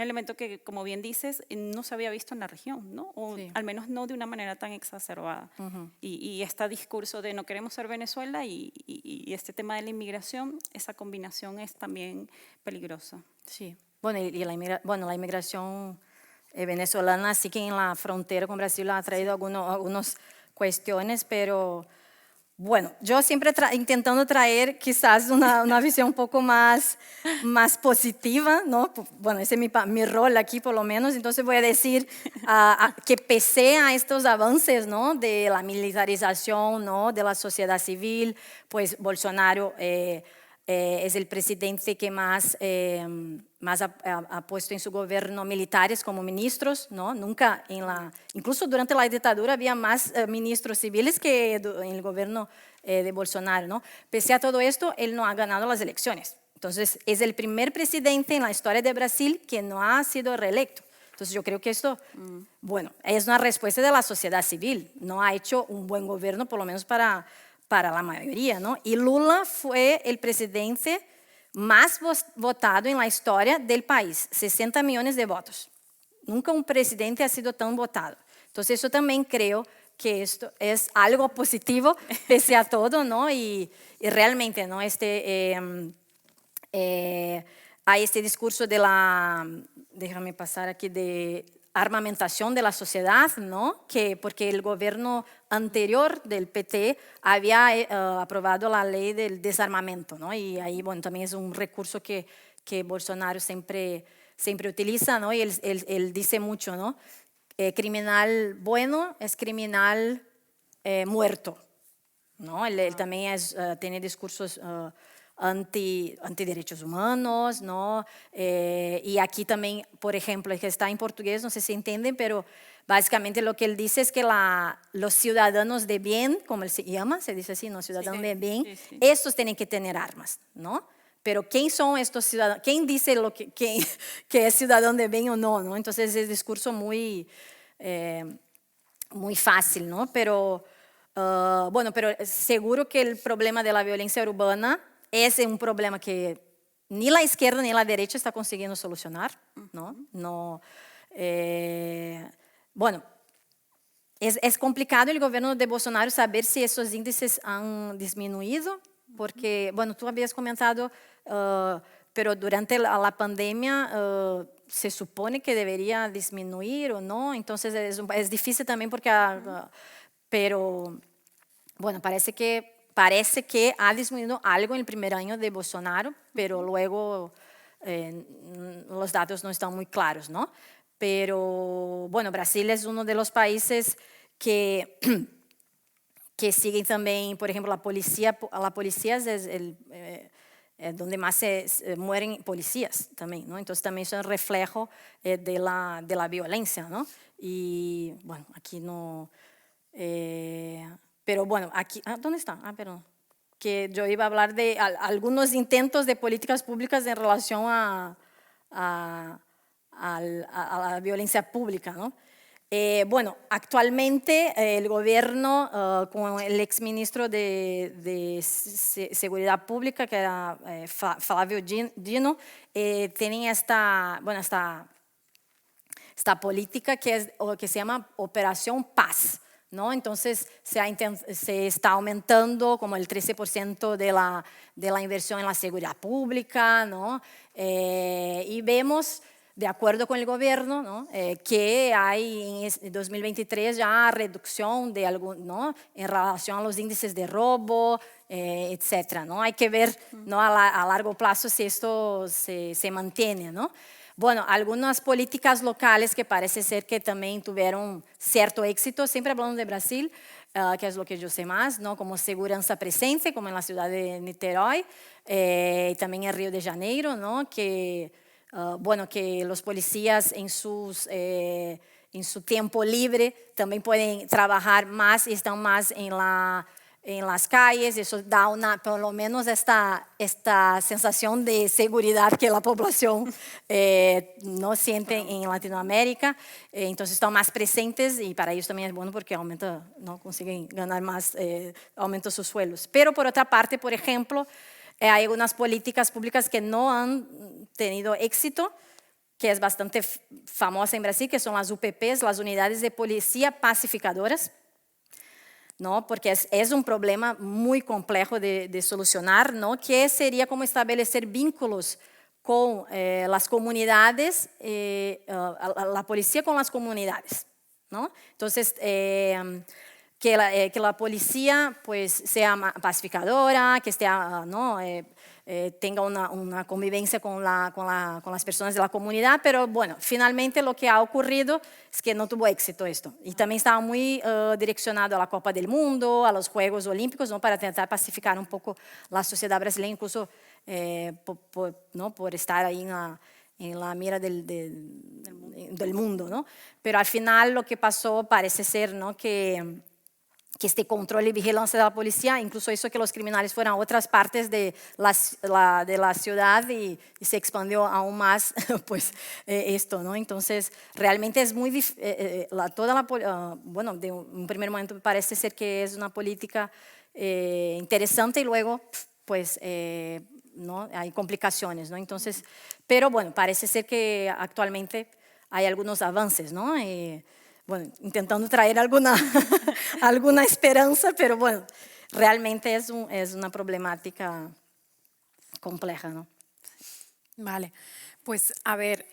elemento que, como bien dices, no se había visto en la región, ¿no? O al menos no de una manera tan exacerbada. Y este discurso de no queremos ser Venezuela y este tema de la inmigración, esa combinación es también peligrosa. Sí. Bueno, la inmigración venezolana sí que en la frontera con Brasil ha traído algunas cuestiones, pero bueno, yo siempre intentando traer quizás una visión un poco más positiva, ¿no? Bueno, ese es mi rol aquí por lo menos, entonces voy a decir que pese a estos avances, ¿no? De la militarización, ¿no? De la sociedad civil, pues Bolsonaro es el presidente que más ha puesto en su gobierno militares como ministros, ¿no? Nunca incluso durante la dictadura había más ministros civiles que en el gobierno de Bolsonaro, ¿no? Pese a todo esto, él no ha ganado las elecciones. Entonces, es el primer presidente en la historia de Brasil que no ha sido reelecto. Entonces, yo creo que esto, bueno, es una respuesta de la sociedad civil. No ha hecho un buen gobierno, por lo menos para la mayoría, ¿no? Y Lula fue el presidente más votado en la historia del país, 60 millones de votos. Nunca un presidente ha sido tan votado. Entonces, yo también creo que esto es algo positivo, pese a todo, ¿no? Y realmente, ¿no? Hay este discurso de déjame pasar aquí, de armamentación de la sociedad, ¿no? Porque el gobierno anterior del PT había aprobado la ley del desarmamento, ¿no? Y ahí, bueno, también es un recurso que Bolsonaro siempre utiliza, ¿no? Y él dice mucho, ¿no? Criminal bueno es criminal muerto, ¿no? Él también tiene discursos anti-derechos humanos, ¿no? Y aquí también, por ejemplo, que está en portugués, no sé si entienden, pero básicamente lo que él dice es que los ciudadanos de bien, como él se llama, se dice así, ¿no? Ciudadanos de bien, estos tienen que tener armas, ¿no? Pero ¿quién son estos ciudadanos? ¿Quién dice que es ciudadano de bien o no, ¿no? Entonces es un discurso muy fácil, ¿no? Pero, bueno, pero seguro que el problema de la violencia urbana es un problema que ni la izquierda ni la derecha está consiguiendo solucionar, ¿no? Bueno, es complicado el gobierno de Bolsonaro saber si esos índices han disminuido, porque, bueno, tú habías comentado, pero durante la pandemia se supone que debería disminuir o no, entonces es difícil también porque, pero, bueno, parece que ha disminuido algo en el primer año de Bolsonaro, pero luego los datos no están muy claros, ¿no? Pero, bueno, Brasil es uno de los países que siguen también, por ejemplo, la policía es donde más se mueren policías también, ¿no? Entonces también es un reflejo de la violencia, ¿no? Y, bueno, aquí no... pero bueno, aquí, ¿dónde está? Perdón. Que yo iba a hablar de algunos intentos de políticas públicas en relación a la violencia pública, ¿no? Bueno, actualmente el gobierno, con el exministro de Seguridad Pública, que era Flavio Dino, tienen esta política que se llama Operación Paz, ¿no? Entonces se está aumentando como el 13% de la inversión en la seguridad pública, ¿no? Y vemos, de acuerdo con el gobierno, ¿no? Que hay en 2023 ya reducción de ¿no? En relación a los índices de robo, etcétera, ¿no? Hay que ver, ¿no? a largo plazo si esto se mantiene, ¿no? Bueno, algunas políticas locales que parece ser que también tuvieron cierto éxito, siempre hablando de Brasil, que es lo que yo sé más, ¿no? Como seguridad presente, como en la ciudad de Niterói, y también en Río de Janeiro, ¿no? Que, bueno, que los policías en su tiempo libre también pueden trabajar más y están más en en las calles, eso da por lo menos esta sensación de seguridad que la población no siente en Latinoamérica, entonces están más presentes y para ellos también es bueno porque aumenta, ¿no? Consiguen ganar más, aumentan sus sueldos. Pero por otra parte, por ejemplo, hay algunas políticas públicas que no han tenido éxito, que es bastante famosa en Brasil, que son las UPPs, las unidades de policía pacificadoras, ¿no? Porque es un problema muy complejo de solucionar, ¿no? Que sería como establecer vínculos con las comunidades, la policía con las comunidades, ¿no? Entonces, que la policía pues, sea pacificadora, que esté, ¿no? Tenga una convivencia con las personas de la comunidad, pero bueno, finalmente lo que ha ocurrido es que no tuvo éxito esto. Y también estaba muy direccionado a la Copa del Mundo, a los Juegos Olímpicos, ¿no? Para intentar pacificar un poco la sociedad brasileña, incluso ¿no? Por estar ahí en la mira del mundo, ¿no? Pero al final lo que pasó parece ser, ¿no? que este control y vigilancia de la policía incluso hizo que los criminales fueran a otras partes de la ciudad y se expandió aún más pues, esto, ¿no? Entonces, realmente es muy difícil, bueno, de un primer momento parece ser que es una política interesante y luego, pues, ¿no? Hay complicaciones, ¿no? Entonces, pero bueno, parece ser que actualmente hay algunos avances, ¿no? Bueno, intentando traer alguna esperanza, pero bueno, realmente es una problemática compleja, ¿no? Vale, pues a ver,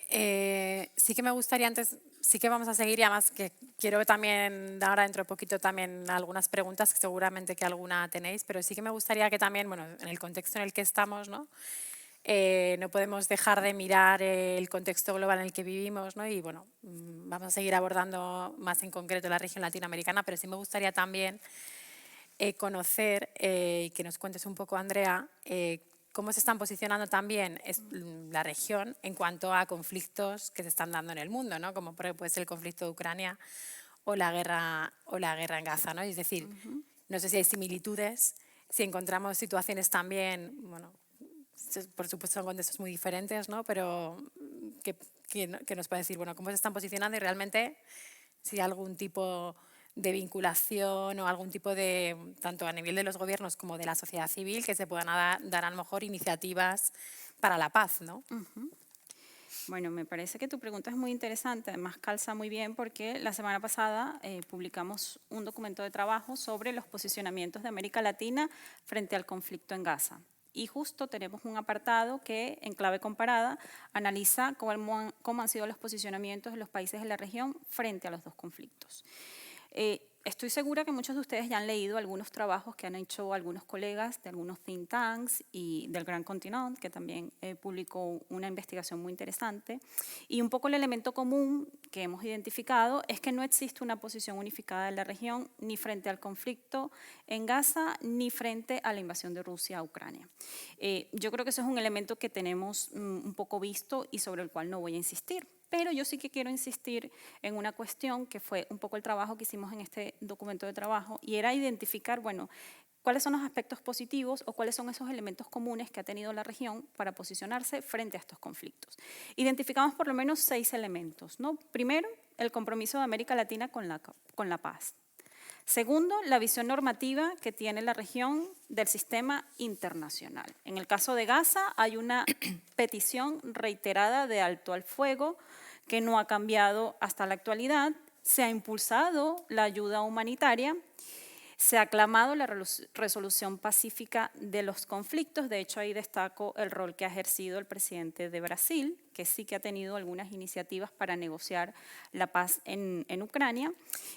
sí que me gustaría antes, sí que vamos a seguir y además que quiero también, ahora dentro de poquito también algunas preguntas, que seguramente que alguna tenéis, pero sí que me gustaría que también, bueno, en el contexto en el que estamos, ¿no? No podemos dejar de mirar el contexto global en el que vivimos, ¿no? Y bueno, vamos a seguir abordando más en concreto la región latinoamericana, pero sí me gustaría también conocer y que nos cuentes un poco, Andrea, cómo se están posicionando también la región en cuanto a conflictos que se están dando en el mundo, ¿no? Como puede ser el conflicto de Ucrania o la guerra en Gaza, ¿no? Es decir, no sé si hay similitudes, si encontramos situaciones también, bueno, por supuesto son contextos muy diferentes, ¿no? Pero que nos puede decir, bueno, cómo se están posicionando y realmente si hay algún tipo de vinculación o algún tipo de, tanto a nivel de los gobiernos como de la sociedad civil, que se puedan dar a lo mejor iniciativas para la paz, ¿no? Bueno, me parece que tu pregunta es muy interesante, además calza muy bien porque la semana pasada publicamos un documento de trabajo sobre los posicionamientos de América Latina frente al conflicto en Gaza. Y justo tenemos un apartado que, en clave comparada, analiza cómo han sido los posicionamientos de los países de la región frente a los dos conflictos. Estoy segura que muchos de ustedes ya han leído algunos trabajos que han hecho algunos colegas de algunos think tanks y del Gran Continent, que también publicó una investigación muy interesante. Y un poco el elemento común que hemos identificado es que no existe una posición unificada en la región ni frente al conflicto en Gaza ni frente a la invasión de Rusia a Ucrania. Yo creo que eso es un elemento que tenemos un poco visto y sobre el cual no voy a insistir. Pero yo sí que quiero insistir en una cuestión que fue un poco el trabajo que hicimos en este documento de trabajo y era identificar, bueno, cuáles son los aspectos positivos o cuáles son esos elementos comunes que ha tenido la región para posicionarse frente a estos conflictos. Identificamos por lo menos 6 elementos, ¿no? Primero, el compromiso de América Latina con la paz. Segundo, la visión normativa que tiene la región del sistema internacional. En el caso de Gaza hay una petición reiterada de alto al fuego que no ha cambiado hasta la actualidad. Se ha impulsado la ayuda humanitaria, se ha aclamado la resolución pacífica de los conflictos. De hecho, ahí destaco el rol que ha ejercido el presidente de Brasil, que sí que ha tenido algunas iniciativas para negociar la paz en Ucrania.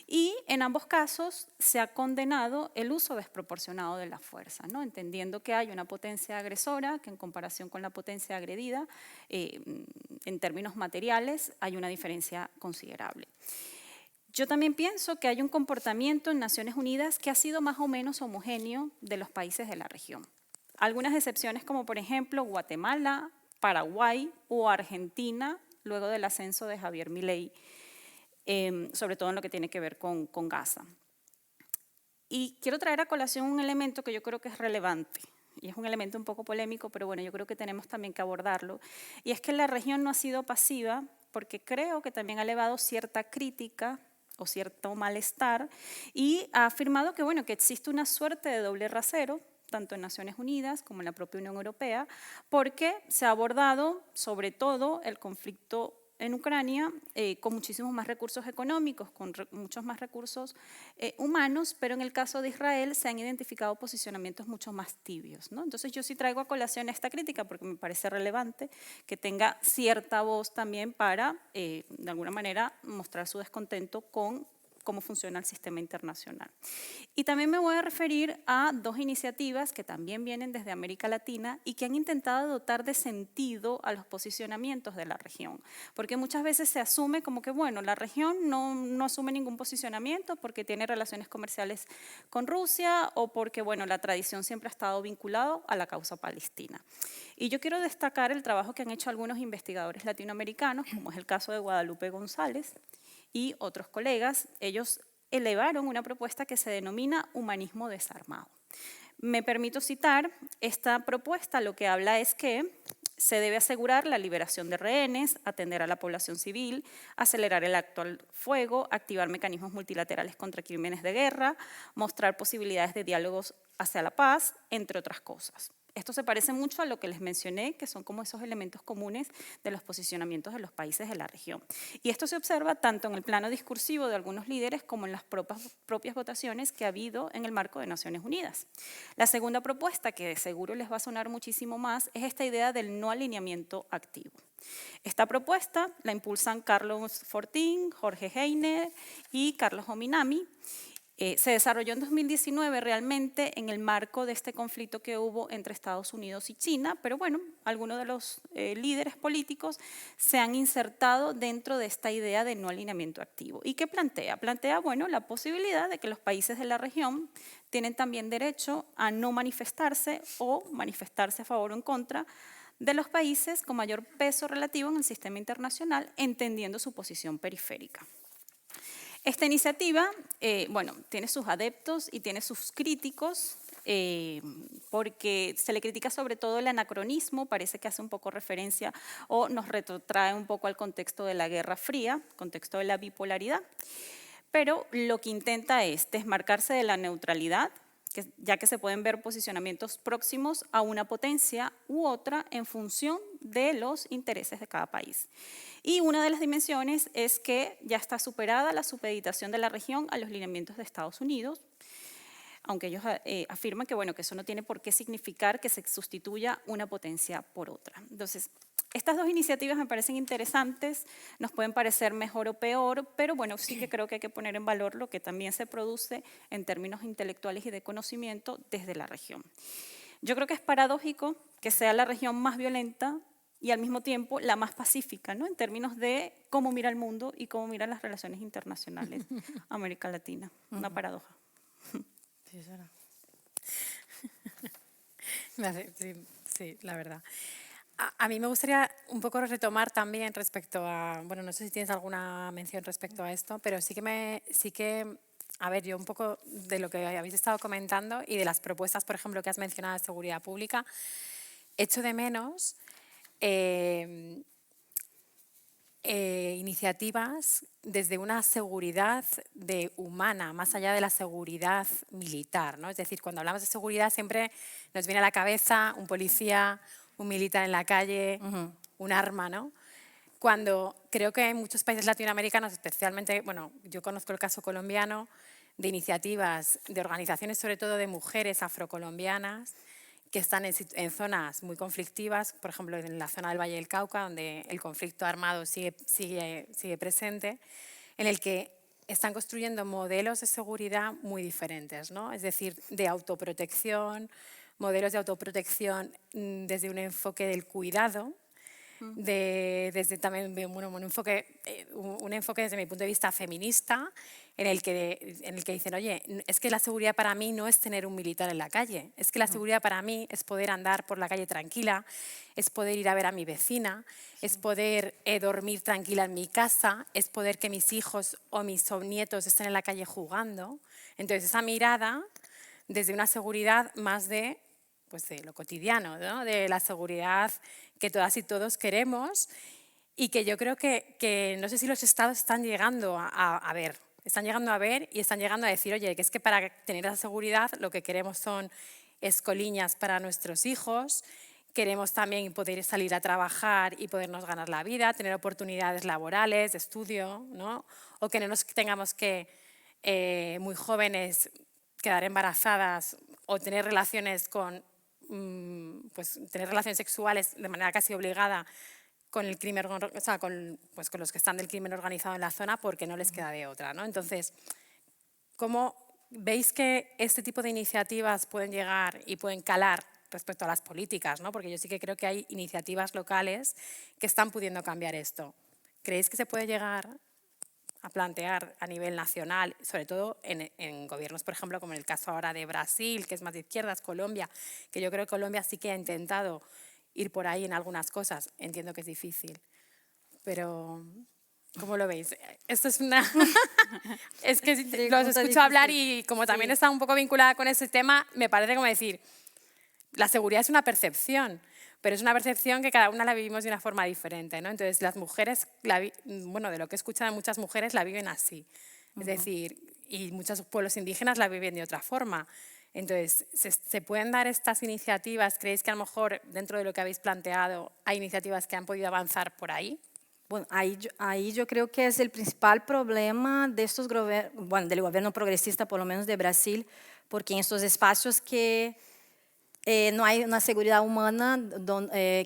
Y en ambos casos se ha condenado el uso desproporcionado de la fuerza, ¿no? Entendiendo que hay una potencia agresora que en comparación con la potencia agredida, en términos materiales, hay una diferencia considerable. Yo también pienso que hay un comportamiento en Naciones Unidas que ha sido más o menos homogéneo de los países de la región. Algunas excepciones como por ejemplo Guatemala, Paraguay o Argentina, luego del ascenso de Javier Milei, sobre todo en lo que tiene que ver con Gaza. Y quiero traer a colación un elemento que yo creo que es relevante, y es un elemento un poco polémico, pero bueno, yo creo que tenemos también que abordarlo, y es que la región no ha sido pasiva, porque creo que también ha elevado cierta crítica o cierto malestar, y ha afirmado que, bueno, que existe una suerte de doble rasero, tanto en Naciones Unidas como en la propia Unión Europea, porque se ha abordado sobre todo el conflicto en Ucrania con muchísimos más recursos económicos, con muchos más recursos humanos, pero en el caso de Israel se han identificado posicionamientos mucho más tibios, ¿no? Entonces yo sí traigo a colación esta crítica porque me parece relevante que tenga cierta voz también para, de alguna manera, mostrar su descontento con cómo funciona el sistema internacional. Y también me voy a referir a dos iniciativas que también vienen desde América Latina y que han intentado dotar de sentido a los posicionamientos de la región. Porque muchas veces se asume como que, bueno, la región no asume ningún posicionamiento porque tiene relaciones comerciales con Rusia o porque, bueno, la tradición siempre ha estado vinculada a la causa palestina. Y yo quiero destacar el trabajo que han hecho algunos investigadores latinoamericanos, como es el caso de Guadalupe González, y otros colegas. Ellos elevaron una propuesta que se denomina humanismo desarmado. Me permito citar, esta propuesta lo que habla es que se debe asegurar la liberación de rehenes, atender a la población civil, acelerar el alto al fuego, activar mecanismos multilaterales contra crímenes de guerra, mostrar posibilidades de diálogos hacia la paz, entre otras cosas. Esto se parece mucho a lo que les mencioné, que son como esos elementos comunes de los posicionamientos de los países de la región. Y esto se observa tanto en el plano discursivo de algunos líderes como en las propias votaciones que ha habido en el marco de Naciones Unidas. La segunda propuesta, que de seguro les va a sonar muchísimo más, es esta idea del no alineamiento activo. Esta propuesta la impulsan Carlos Fortín, Jorge Heiner y Carlos Ominami. Se desarrolló en 2019 realmente en el marco de este conflicto que hubo entre Estados Unidos y China, pero bueno, algunos de los líderes políticos se han insertado dentro de esta idea de no alineamiento activo. ¿Y qué plantea? Plantea, bueno, la posibilidad de que los países de la región tienen también derecho a no manifestarse o manifestarse a favor o en contra de los países con mayor peso relativo en el sistema internacional, entendiendo su posición periférica. Esta iniciativa, bueno, tiene sus adeptos y tiene sus críticos, porque se le critica sobre todo el anacronismo, parece que hace un poco referencia o nos retrotrae un poco al contexto de la Guerra Fría, contexto de la bipolaridad, pero lo que intenta es desmarcarse de la neutralidad, ya que se pueden ver posicionamientos próximos a una potencia u otra en función de los intereses de cada país. Y una de las dimensiones es que ya está superada la supeditación de la región a los lineamientos de Estados Unidos, aunque ellos afirman que, bueno, que eso no tiene por qué significar que se sustituya una potencia por otra. Entonces, estas dos iniciativas me parecen interesantes, nos pueden parecer mejor o peor, pero bueno, sí que creo que hay que poner en valor lo que también se produce en términos intelectuales y de conocimiento desde la región. Yo creo que es paradójico que sea la región más violenta y al mismo tiempo la más pacífica, ¿no? En términos de cómo mira el mundo y cómo miran las relaciones internacionales América Latina. Una paradoja. Sí, eso era. Sí, la verdad. A mí me gustaría un poco retomar también respecto a, bueno, no sé si tienes alguna mención respecto a esto, pero sí que, a ver, yo un poco de lo que habéis estado comentando y de las propuestas, por ejemplo, que has mencionado de seguridad pública, echo de menos iniciativas desde una seguridad humana, más allá de la seguridad militar, ¿no? Es decir, cuando hablamos de seguridad siempre nos viene a la cabeza un policía, un militar en la calle, un arma, ¿no? Cuando creo que en muchos países latinoamericanos, especialmente, bueno, yo conozco el caso colombiano, de iniciativas, de organizaciones sobre todo de mujeres afrocolombianas, que están en zonas muy conflictivas, por ejemplo, en la zona del Valle del Cauca, donde el conflicto armado sigue presente, en el que están construyendo modelos de seguridad muy diferentes, ¿no? Es decir, de autoprotección, modelos de autoprotección desde un enfoque del cuidado, desde también bueno, un enfoque desde mi punto de vista feminista, en el que dicen, oye, es que la seguridad para mí no es tener un militar en la calle, es que la seguridad para mí es poder andar por la calle tranquila, es poder ir a ver a mi vecina, es poder dormir tranquila en mi casa, es poder que mis hijos o mis nietos estén en la calle jugando. Entonces, esa mirada desde una seguridad más de, pues de lo cotidiano, ¿no? De la seguridad que todas y todos queremos y que yo creo que no sé si los estados están llegando a ver. Están llegando a ver y están llegando a decir, oye, que es que para tener esa seguridad lo que queremos son escoliñas para nuestros hijos, queremos también poder salir a trabajar y podernos ganar la vida, tener oportunidades laborales, de estudio, ¿no? O que no nos tengamos que, muy jóvenes, quedar embarazadas o tener relaciones pues, tener relaciones sexuales de manera casi obligada con el crimen, o sea, con los que están del crimen organizado en la zona porque no les queda de otra, ¿no? Entonces, ¿cómo veis que este tipo de iniciativas pueden llegar y pueden calar respecto a las políticas, ¿no? Porque yo sí que creo que hay iniciativas locales que están pudiendo cambiar esto. ¿Creéis que se puede llegar a plantear a nivel nacional, sobre todo en gobiernos, por ejemplo, como en el caso ahora de Brasil, que es más de izquierdas, Colombia, que yo creo que Colombia sí que ha intentado ir por ahí en algunas cosas? Entiendo que es difícil, pero ¿cómo lo veis? Esto es una... es que los escucho hablar y como también está un poco vinculada con ese tema, me parece como decir, la seguridad es una percepción, pero es una percepción que cada una la vivimos de una forma diferente, ¿no? Entonces, las mujeres, bueno, de lo que he escuchado, muchas mujeres la viven así. Es decir, y muchos pueblos indígenas la viven de otra forma. Entonces, ¿se pueden dar estas iniciativas? ¿Creéis que a lo mejor dentro de lo que habéis planteado hay iniciativas que han podido avanzar por ahí? Bueno, ahí yo creo que es el principal problema de estos bueno, del gobierno progresista, por lo menos de Brasil, porque en estos espacios que no hay una seguridad humana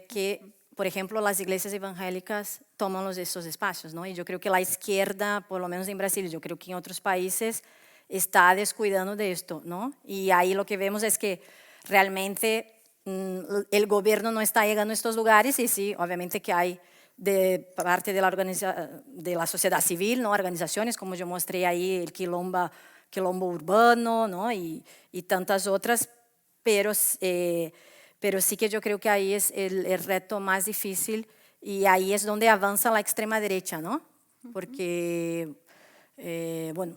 que, por ejemplo, las iglesias evangélicas toman estos espacios, ¿no? Y yo creo que la izquierda, por lo menos en Brasil, yo creo que en otros países, está descuidando de esto, ¿no? Y ahí lo que vemos es que realmente el gobierno no está llegando a estos lugares y sí, obviamente que hay de parte de la sociedad civil, ¿no? Organizaciones, como yo mostré ahí, el quilombo urbano, ¿no? Y tantas otras, pero sí que yo creo que ahí es el reto más difícil y ahí es donde avanza la extrema derecha, ¿no? Porque, bueno,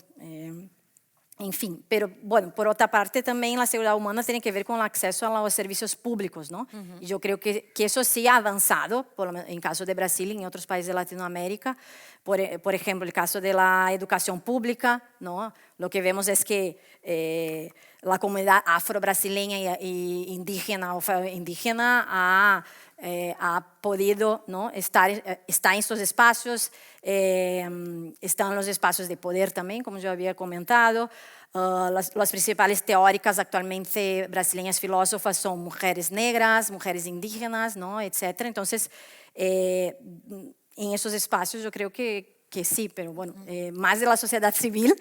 en fin, pero bueno, por otra parte también la seguridad humana tiene que ver con el acceso a los servicios públicos, ¿no? Y yo creo que eso sí ha avanzado, por lo menos en caso de Brasil y en otros países de Latinoamérica. Por ejemplo, el caso de la educación pública, ¿no? Lo que vemos es que la comunidad afro-brasileña y indígena ha podido, ¿no? está en estos espacios, están en los espacios de poder también, como yo había comentado. Las principales teóricas actualmente brasileñas filósofas son mujeres negras, mujeres indígenas, ¿no? Etcétera. Entonces, en esos espacios yo creo que sí, pero bueno, más de la sociedad civil,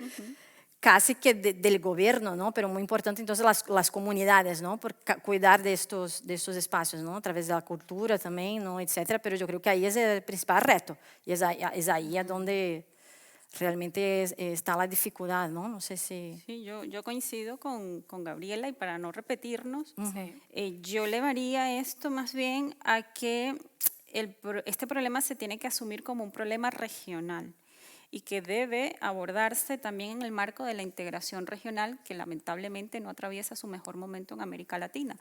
casi que del gobierno, ¿no? Pero muy importante entonces las comunidades, ¿no? Por cuidar de estos espacios, ¿no? A través de la cultura también, ¿no? Etcétera. Pero yo creo que ahí es el principal reto y es ahí a donde realmente está la dificultad, ¿no? No sé si... Sí, yo coincido con Gabriela y para no repetirnos, yo elevaría esto más bien a que este problema se tiene que asumir como un problema regional y que debe abordarse también en el marco de la integración regional, que lamentablemente no atraviesa su mejor momento en América Latina.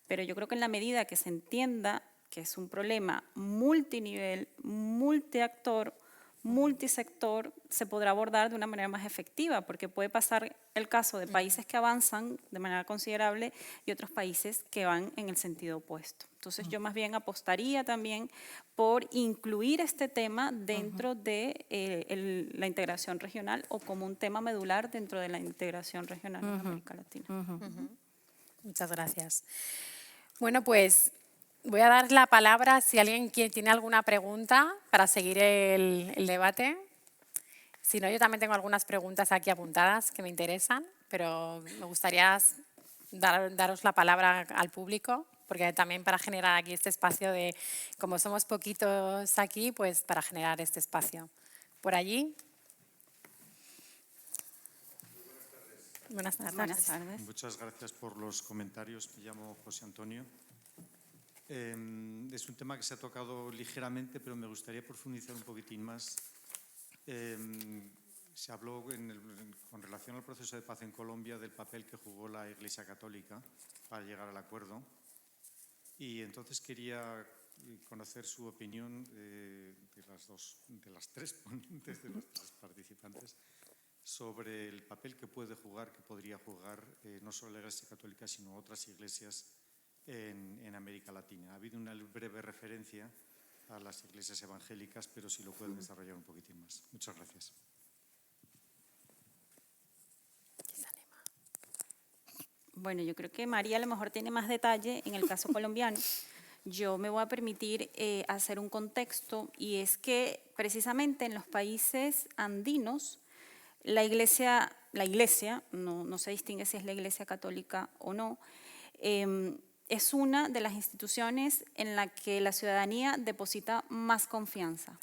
Pero yo creo que en la medida que se entienda que es un problema multinivel, multiactor, multisector, se podrá abordar de una manera más efectiva, porque puede pasar el caso de países que avanzan de manera considerable y otros países que van en el sentido opuesto. Entonces yo más bien apostaría también por incluir este tema dentro de la integración regional o como un tema medular dentro de la integración regional en América Latina. Muchas gracias. Bueno, pues voy a dar la palabra si alguien tiene alguna pregunta para seguir el debate. Si no, yo también tengo algunas preguntas aquí apuntadas que me interesan, pero me gustaría daros la palabra al público porque también para generar aquí este espacio de, como somos poquitos aquí, pues para generar este espacio. Por allí. Buenas tardes. Buenas tardes. Muchas gracias por los comentarios. Me llamo José Antonio. Es un tema que se ha tocado ligeramente, pero me gustaría profundizar un poquitín más. Se habló con relación al proceso de paz en Colombia del papel que jugó la Iglesia Católica para llegar al acuerdo. Y entonces quería conocer su opinión de las tres ponentes, de los tres participantes, sobre el papel que puede jugar, que podría jugar no solo la Iglesia Católica, sino otras iglesias en América Latina. Ha habido una breve referencia a las iglesias evangélicas, pero si lo pueden desarrollar un poquitín más. Muchas gracias. Bueno, yo creo que María a lo mejor tiene más detalle en el caso colombiano. Yo me voy a permitir hacer un contexto, y es que precisamente en los países andinos la iglesia no se distingue si es la Iglesia Católica o no, es una de las instituciones en la que la ciudadanía deposita más confianza.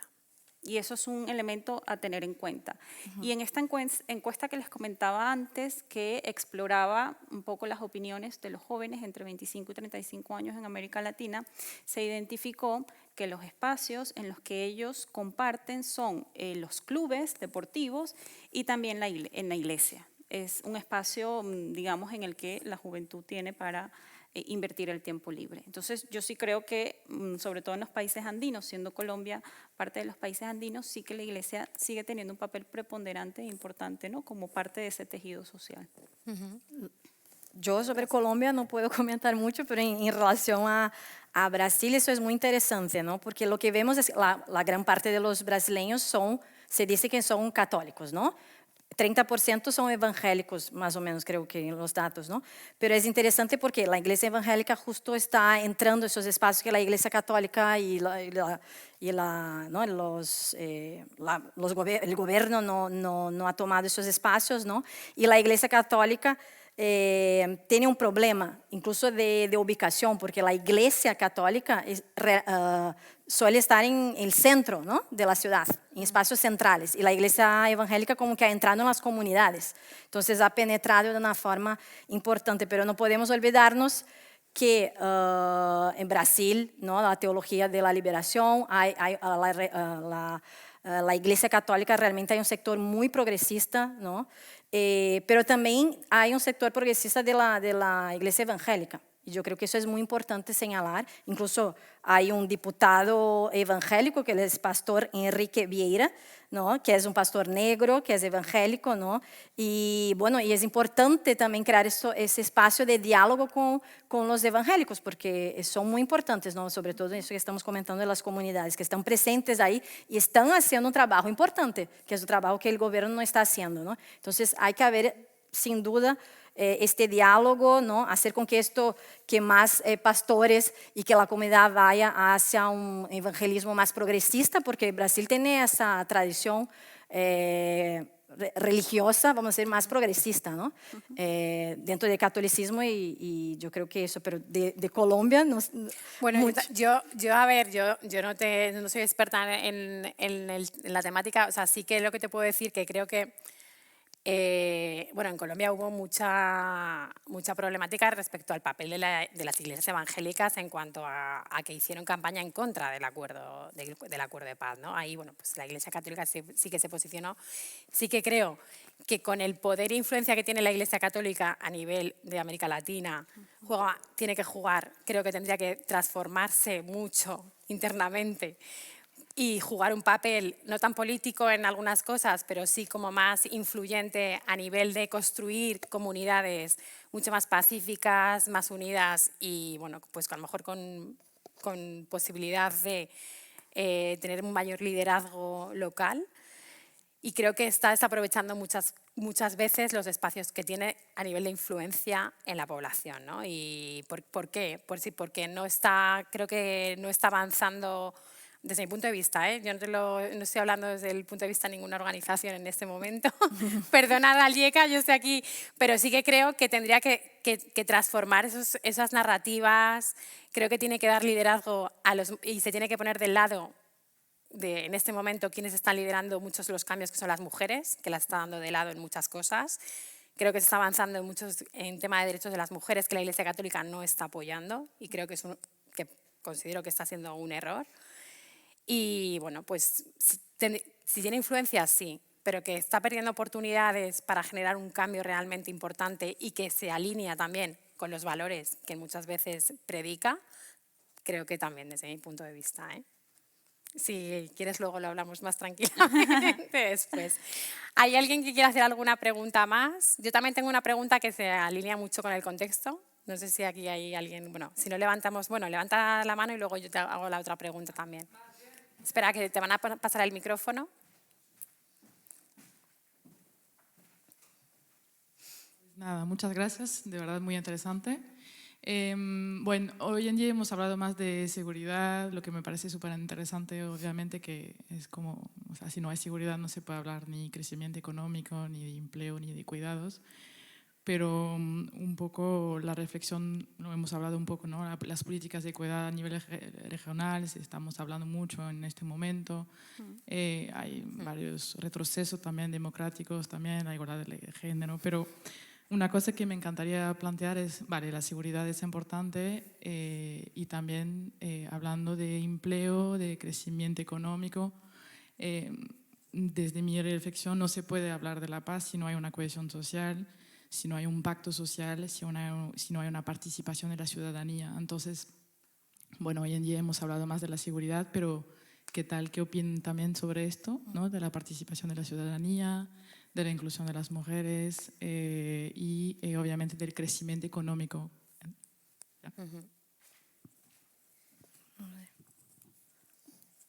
Y eso es un elemento a tener en cuenta. Y en esta encuesta que les comentaba antes, que exploraba un poco las opiniones de los jóvenes entre 25 y 35 años en América Latina, se identificó que los espacios en los que ellos comparten son los clubes deportivos y también en la iglesia. Es un espacio, digamos, en el que la juventud tiene para invertir el tiempo libre. Entonces, yo sí creo que, sobre todo en los países andinos, siendo Colombia parte de los países andinos, sí que la iglesia sigue teniendo un papel preponderante e importante, ¿no?, como parte de ese tejido social. Yo sobre Colombia no puedo comentar mucho, pero en relación a Brasil eso es muy interesante, ¿no? Porque lo que vemos es que la gran parte de los brasileños se dice que son católicos, ¿no? 30% son evangélicos, más o menos, creo que los datos, ¿no? Pero es interesante porque la iglesia evangélica justo está entrando en esos espacios que la iglesia católica el gobierno no ha tomado esos espacios, ¿no? Y la iglesia católica tiene un problema, incluso de ubicación, porque la iglesia católica suele estar en el centro, ¿no?, de la ciudad, en espacios centrales, y la iglesia evangélica como que ha entrado en las comunidades, entonces ha penetrado de una forma importante, pero no podemos olvidarnos que en Brasil, ¿no?, la teología de la liberación, la iglesia católica realmente hay un sector muy progresista, ¿no? Pero también hay un sector progresista de la iglesia evangélica. Y yo creo que eso es muy importante señalar. Incluso hay un diputado evangélico que es pastor Enrique Vieira, ¿no?, que es un pastor negro, que es evangélico, ¿no? Y bueno, y es importante también crear ese espacio de diálogo con los evangélicos, porque son muy importantes, ¿no?, sobre todo eso que estamos comentando de las comunidades, que están presentes ahí y están haciendo un trabajo importante, que es un trabajo que el gobierno no está haciendo, ¿no? Entonces hay que haber, sin duda, este diálogo, ¿no?, hacer con que más pastores y que la comunidad vaya hacia un evangelismo más progresista, porque Brasil tiene esa tradición religiosa, vamos a decir, más progresista, ¿no? Dentro del catolicismo y yo creo que eso, pero de Colombia no. Bueno, yo no soy experta en la temática, o sea, sí que lo que te puedo decir que creo que bueno, en Colombia hubo mucha problemática respecto al papel de las iglesias evangélicas en cuanto a que hicieron campaña en contra del acuerdo de paz, ¿no? Ahí, bueno, pues la Iglesia Católica sí que se posicionó. Sí que creo que con el poder e influencia que tiene la Iglesia Católica a nivel de América Latina, tiene que jugar, creo que tendría que transformarse mucho internamente y jugar un papel no tan político en algunas cosas, pero sí como más influyente a nivel de construir comunidades mucho más pacíficas, más unidas y, bueno, pues a lo mejor con posibilidad de tener un mayor liderazgo local. Y creo que está desaprovechando muchas veces los espacios que tiene a nivel de influencia en la población, ¿no? ¿Y por qué? Porque creo que no está avanzando desde mi punto de vista, yo no estoy hablando desde el punto de vista de ninguna organización en este momento, perdonad al IECA, yo estoy aquí, pero sí que creo que tendría que transformar esas narrativas, creo que tiene que dar liderazgo y se tiene que poner del lado en este momento quienes están liderando muchos de los cambios, que son las mujeres, que las está dando de lado en muchas cosas. Creo que se está avanzando en tema de derechos de las mujeres, que la Iglesia Católica no está apoyando, y creo que considero que está siendo un error. Y bueno, pues si tiene influencia, sí, pero que está perdiendo oportunidades para generar un cambio realmente importante y que se alinea también con los valores que muchas veces predica, creo que también desde mi punto de vista. Si quieres luego lo hablamos más tranquilamente después. ¿Hay alguien que quiera hacer alguna pregunta más? Yo también tengo una pregunta que se alinea mucho con el contexto. No sé si aquí hay alguien, bueno, si no levantamos, bueno, levanta la mano y luego yo te hago la otra pregunta también. Espera, que te van a pasar el micrófono. Nada, muchas gracias, de verdad muy interesante. Bueno, hoy en día hemos hablado más de seguridad, lo que me parece súper interesante, obviamente, que es como, o sea, si no hay seguridad no se puede hablar ni crecimiento económico, ni de empleo, ni de cuidados. Pero un poco la reflexión, lo hemos hablado un poco, ¿no? Las políticas de cuidado a nivel regional, estamos hablando mucho en este momento. Hay varios retrocesos también democráticos, también la igualdad de género, pero una cosa que me encantaría plantear es, vale, la seguridad es importante y también hablando de empleo, de crecimiento económico, desde mi reflexión no se puede hablar de la paz si no hay una cohesión social, si no hay un pacto social, si no hay una participación de la ciudadanía. Entonces, bueno, hoy en día hemos hablado más de la seguridad, pero ¿qué tal? ¿Qué opinan también sobre esto, ¿no? De la participación de la ciudadanía, de la inclusión de las mujeres y obviamente del crecimiento económico?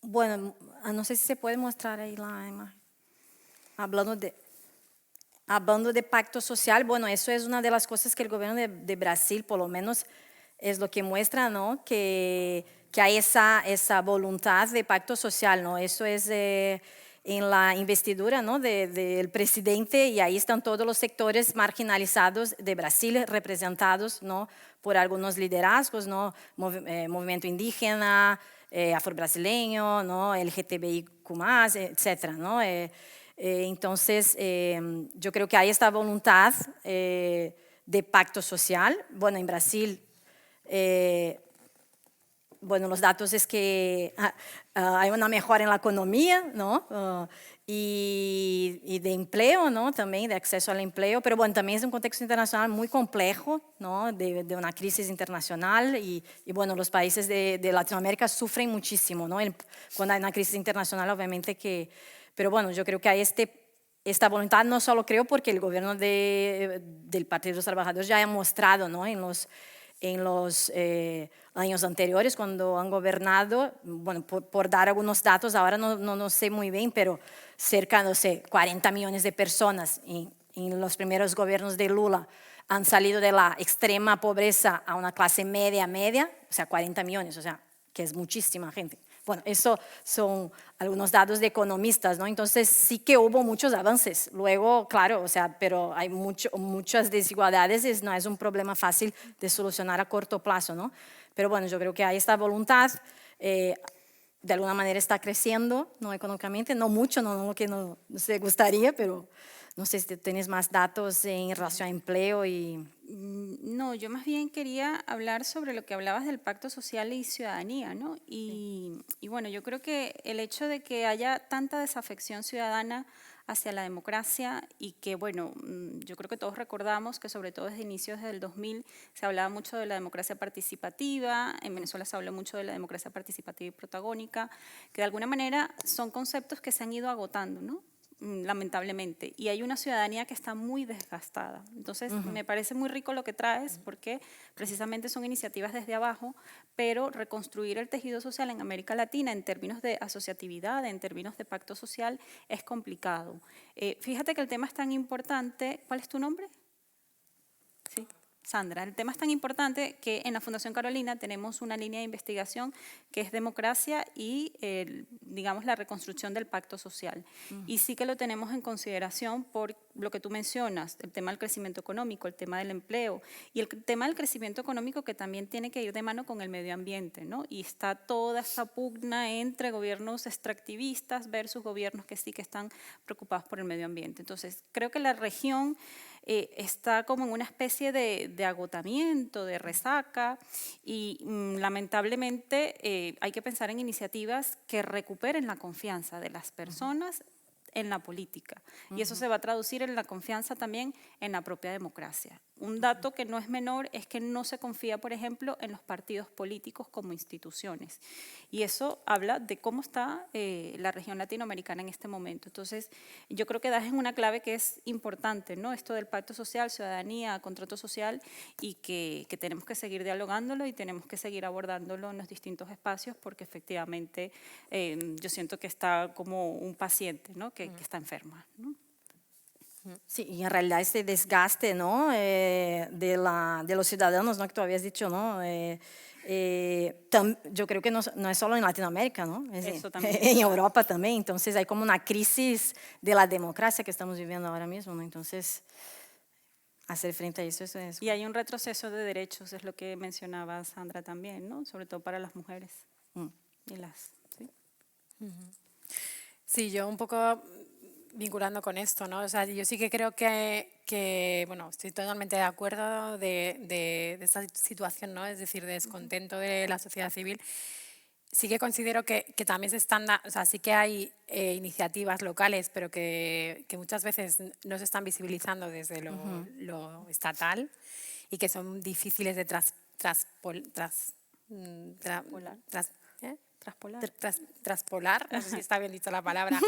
Bueno, no sé si se puede mostrar ahí la imagen. Hablando de pacto social, bueno, eso es una de las cosas que el gobierno de Brasil, por lo menos, es lo que muestra, ¿no? Que hay esa voluntad de pacto social, ¿no? Eso es en la investidura, ¿no? del presidente, y ahí están todos los sectores marginalizados de Brasil representados, ¿no? Por algunos liderazgos, ¿no? Movimiento indígena, afro-brasileño, ¿no? LGTBIQ+, etcétera, ¿no? Entonces, yo creo que hay esta voluntad de pacto social. Bueno, en Brasil, bueno, los datos es que hay una mejora en la economía, ¿no? Y de empleo, ¿no? También de acceso al empleo, pero bueno, también es un contexto internacional muy complejo, ¿no? De una crisis internacional y bueno, los países de Latinoamérica sufren muchísimo, ¿no? Cuando hay una crisis internacional, obviamente que... Pero bueno, yo creo que hay esta voluntad, no solo creo porque el gobierno del Partido de los Trabajadores ya ha mostrado, ¿no? En los años anteriores, cuando han gobernado, bueno, por dar algunos datos, ahora no sé muy bien, pero cerca, no sé, 40 millones de personas en los primeros gobiernos de Lula han salido de la extrema pobreza a una clase media, o sea, 40 millones, o sea, que es muchísima gente. Bueno, eso son algunos datos de economistas, ¿no? Entonces sí que hubo muchos avances. Luego, claro, o sea, pero hay muchas desigualdades, no es un problema fácil de solucionar a corto plazo, ¿no? Pero bueno, yo creo que hay esta voluntad, de alguna manera está creciendo, ¿no? Económicamente, no mucho, no lo que no se gustaría, pero no sé si tienes más datos en relación a empleo y... No, yo más bien quería hablar sobre lo que hablabas del pacto social y ciudadanía, ¿no? Y bueno, yo creo que el hecho de que haya tanta desafección ciudadana hacia la democracia y que, bueno, yo creo que todos recordamos que sobre todo desde inicios del 2000 se hablaba mucho de la democracia participativa, en Venezuela se habla mucho de la democracia participativa y protagónica, que de alguna manera son conceptos que se han ido agotando, ¿no? Lamentablemente, y hay una ciudadanía que está muy desgastada. Entonces, me parece muy rico lo que traes, porque precisamente son iniciativas desde abajo, pero reconstruir el tejido social en América Latina en términos de asociatividad, en términos de pacto social, es complicado. Fíjate que el tema es tan importante. ¿Cuál es tu nombre? Sí. Sandra. El tema es tan importante que en la Fundación Carolina tenemos una línea de investigación que es democracia y, digamos, la reconstrucción del pacto social. Y sí que lo tenemos en consideración por lo que tú mencionas, el tema del crecimiento económico, el tema del empleo y el tema del crecimiento económico que también tiene que ir de mano con el medio ambiente, ¿no? Y está toda esta pugna entre gobiernos extractivistas versus gobiernos que sí que están preocupados por el medio ambiente. Entonces, creo que la región está como en una especie de agotamiento, de resaca y lamentablemente hay que pensar en iniciativas que recuperen la confianza de las personas en la política. Y eso se va a traducir en la confianza también en la propia democracia. Un dato que no es menor es que no se confía, por ejemplo, en los partidos políticos como instituciones. Y eso habla de cómo está la región latinoamericana en este momento. Entonces, yo creo que das en una clave que es importante, ¿no? Esto del pacto social, ciudadanía, contrato social, y que tenemos que seguir dialogándolo y tenemos que seguir abordándolo en los distintos espacios porque efectivamente yo siento que está como un paciente, ¿no? que está enferma, ¿no? Sí, y en realidad este desgaste, ¿no? De los ciudadanos, ¿no? Que tú habías dicho, ¿no? Yo creo que no es solo en Latinoamérica, ¿no? Eso también. En Europa también. Entonces hay como una crisis de la democracia que estamos viviendo ahora mismo, ¿no? Entonces, hacer frente a eso es... Y hay un retroceso de derechos, es lo que mencionaba Sandra también, ¿no? Sobre todo para las mujeres y las... ¿sí? Sí, yo un poco vinculando con esto, ¿no? O sea, yo sí que creo que bueno, estoy totalmente de acuerdo de esta situación, ¿no? Es decir, de descontento de la sociedad civil. Sí que considero que también se están, o sea, sí que hay iniciativas locales, pero que muchas veces no se están visibilizando desde lo estatal y que son difíciles de traspolar, no sé si está bien dicha la palabra,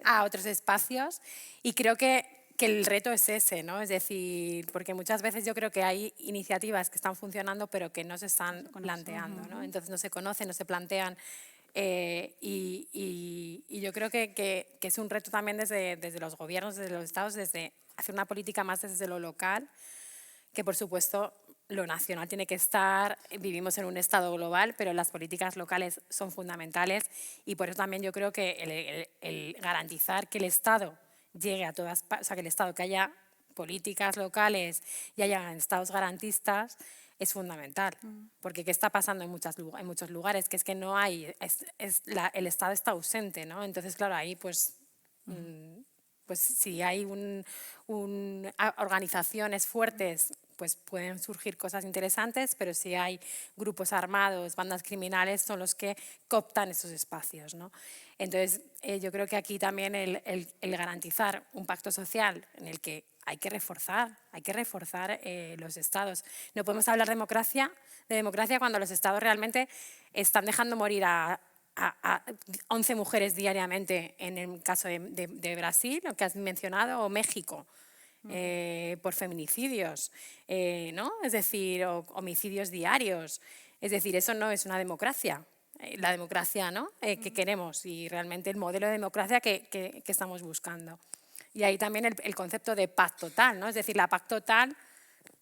a otros espacios. Y creo que el reto es ese, ¿no? Es decir, porque muchas veces yo creo que hay iniciativas que están funcionando pero que no se están planteando, ¿no? Entonces no se conocen, no se plantean. Y yo creo que es un reto también desde los gobiernos, desde los estados, desde hacer una política más desde lo local, que por supuesto lo nacional tiene que estar, vivimos en un estado global, pero las políticas locales son fundamentales y por eso también yo creo que el garantizar que el Estado llegue a todas partes, o sea, que el Estado, que haya políticas locales y haya estados garantistas, es fundamental. Porque ¿qué está pasando en muchos lugares? Que es que no hay, el Estado está ausente, ¿no? Entonces, claro, ahí pues si hay organizaciones fuertes, pues pueden surgir cosas interesantes, pero si hay grupos armados, bandas criminales, son los que cooptan esos espacios, ¿no? Entonces, yo creo que aquí también el garantizar un pacto social en el que hay que reforzar los estados. No podemos hablar de democracia cuando los estados realmente están dejando morir a 11 mujeres diariamente en el caso de Brasil, lo que has mencionado, o México, por feminicidios, ¿no? Es decir, o homicidios diarios. Es decir, eso no es una democracia. La democracia, ¿no? Que queremos y realmente el modelo de democracia que estamos buscando. Y ahí también el concepto de paz total, ¿no? Es decir, la paz total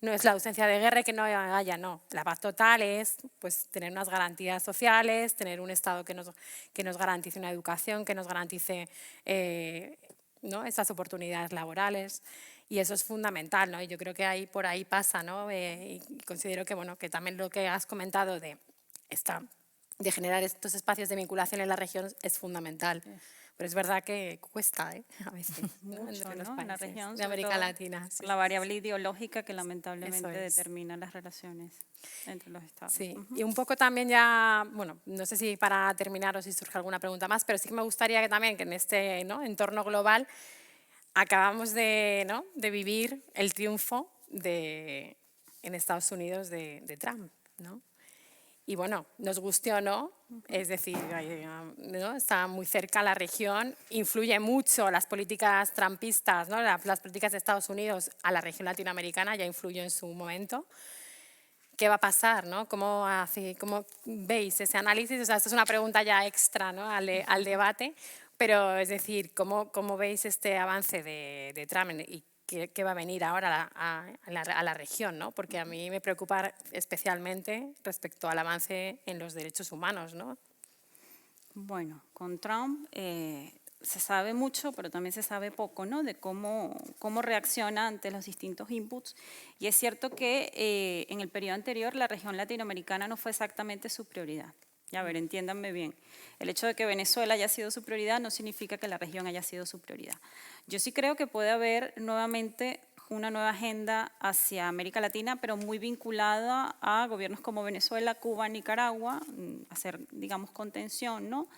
no es la ausencia de guerra y que no haya, no. La paz total es pues, tener unas garantías sociales, tener un Estado que nos garantice una educación, que nos garantice ¿no? esas oportunidades laborales. Y eso es fundamental, ¿no? Y yo creo que por ahí pasa, ¿no? Y considero que, bueno, que también lo que has comentado de generar estos espacios de vinculación en la región es fundamental. Pero es verdad que cuesta, a veces, mucho, entre los ¿no? países En la región, de América Latina. La variable ideológica que lamentablemente es. determina las relaciones entre los estados. Sí, y un poco también ya, bueno, no sé si para terminar o si surge alguna pregunta más, pero sí que me gustaría que también que en este entorno global acabamos de vivir el triunfo en Estados Unidos de Trump, ¿no? Y bueno, nos guste o no, es decir, ¿no? Está muy cerca la región, influye mucho las políticas trumpistas, ¿no? Las políticas de Estados Unidos a la región latinoamericana, ya influyó en su momento. ¿Qué va a pasar? ¿No? ¿Cómo veis ese análisis? O sea, esto es una pregunta ya extra, ¿no? al debate, pero es decir, ¿cómo veis este avance de Trump y qué va a venir ahora a la región, ¿no? Porque a mí me preocupa especialmente respecto al avance en los derechos humanos, ¿no? Bueno, con Trump se sabe mucho, pero también se sabe poco, ¿no? De cómo reacciona ante los distintos inputs. Y es cierto que en el periodo anterior la región latinoamericana no fue exactamente su prioridad. Ya, a ver, entiéndanme bien. El hecho de que Venezuela haya sido su prioridad no significa que la región haya sido su prioridad. Yo sí creo que puede haber nuevamente una nueva agenda hacia América Latina, pero muy vinculada a gobiernos como Venezuela, Cuba, Nicaragua, hacer, digamos, contención, ¿no?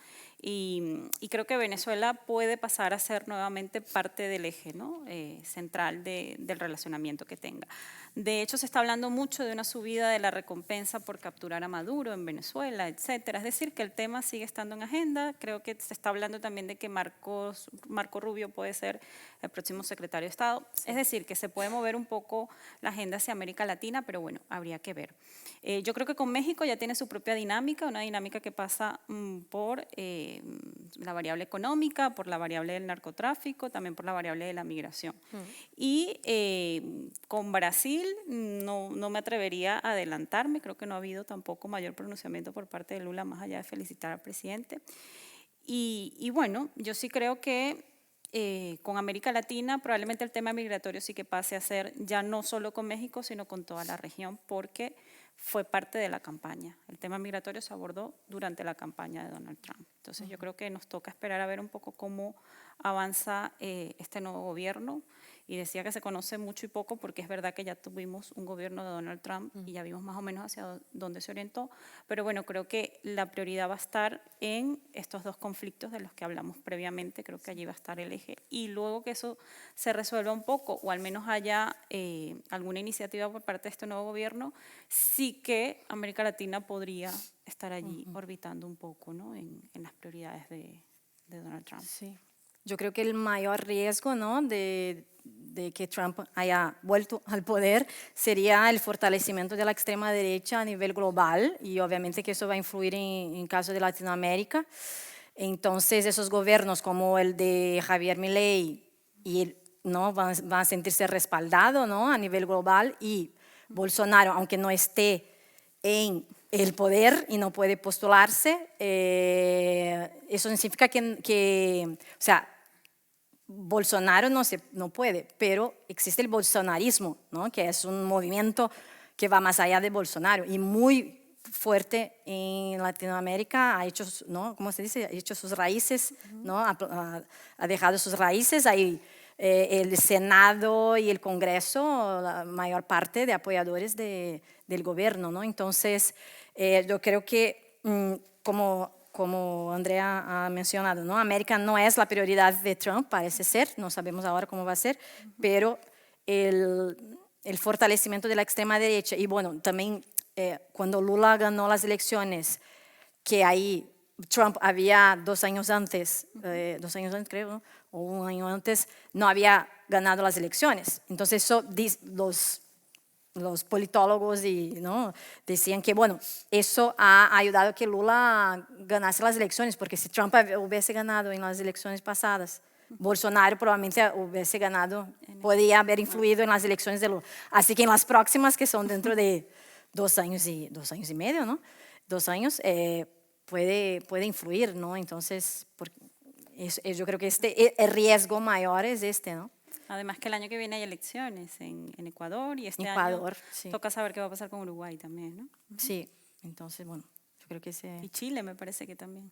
Y creo que Venezuela puede pasar a ser nuevamente parte del eje, ¿no? Central del relacionamiento que tenga. De hecho, se está hablando mucho de una subida de la recompensa por capturar a Maduro en Venezuela, etcétera. Es decir, que el tema sigue estando en agenda. Creo que se está hablando también de que Marco Rubio puede ser el próximo secretario de Estado. Sí. Es decir, que se puede mover un poco la agenda hacia América Latina, pero bueno, habría que ver. Yo creo que con México ya tiene su propia dinámica, una dinámica que pasa por la variable económica, por la variable del narcotráfico, también por la variable de la migración. Y con Brasil no me atrevería a adelantarme, creo que no ha habido tampoco mayor pronunciamiento por parte de Lula, más allá de felicitar al presidente. Y bueno, yo sí creo que con América Latina probablemente el tema migratorio sí que pase a ser ya no solo con México, sino con toda la región, porque fue parte de la campaña. El tema migratorio se abordó durante la campaña de Donald Trump. Entonces yo creo que nos toca esperar a ver un poco cómo avanza este nuevo gobierno. Y decía que se conoce mucho y poco porque es verdad que ya tuvimos un gobierno de Donald Trump y ya vimos más o menos hacia dónde se orientó. Pero bueno, creo que la prioridad va a estar en estos dos conflictos de los que hablamos previamente. Creo que allí va a estar el eje. Y luego que eso se resuelva un poco, o al menos haya alguna iniciativa por parte de este nuevo gobierno, sí que América Latina podría estar allí orbitando un poco, ¿no? en las prioridades de Donald Trump. Sí. Yo creo que el mayor riesgo, ¿no? de que Trump haya vuelto al poder sería el fortalecimiento de la extrema derecha a nivel global y obviamente que eso va a influir en caso de Latinoamérica. Entonces esos gobiernos como el de Javier Milei ¿no? van a sentirse respaldados, ¿no? A nivel global, y Bolsonaro, aunque no esté en el poder y no puede postularse, eso significa que o sea, Bolsonaro no puede, pero existe el bolsonarismo, ¿no? Que es un movimiento que va más allá de Bolsonaro y muy fuerte en Latinoamérica, ha hecho, ¿no? ¿Cómo se dice? Ha hecho sus raíces, ¿no? Ha dejado sus raíces ahí. El Senado y el Congreso, la mayor parte de apoyadores del gobierno, ¿no? Entonces, yo creo que como Andrea ha mencionado, ¿no? América no es la prioridad de Trump, parece ser, no sabemos ahora cómo va a ser, pero el fortalecimiento de la extrema derecha y bueno, también cuando Lula ganó las elecciones, que ahí Trump había 2 años antes, 2 años antes creo, ¿no? O 1 año antes, no había ganado las elecciones. Entonces eso, los politólogos ¿no? decían que, bueno, eso ha ayudado a que Lula ganase las elecciones, porque si Trump hubiese ganado en las elecciones pasadas, Bolsonaro probablemente hubiese ganado, podía haber influido en las elecciones de Lula. Así que en las próximas, que son dentro de 2 años y medio, ¿no? 2 años, puede influir, ¿no? Entonces, yo creo que el riesgo mayor es este, ¿no? Además que el año que viene hay elecciones en Ecuador y este año sí. Toca saber qué va a pasar con Uruguay también, ¿no? Sí, entonces, bueno, yo creo que Y Chile me parece que también.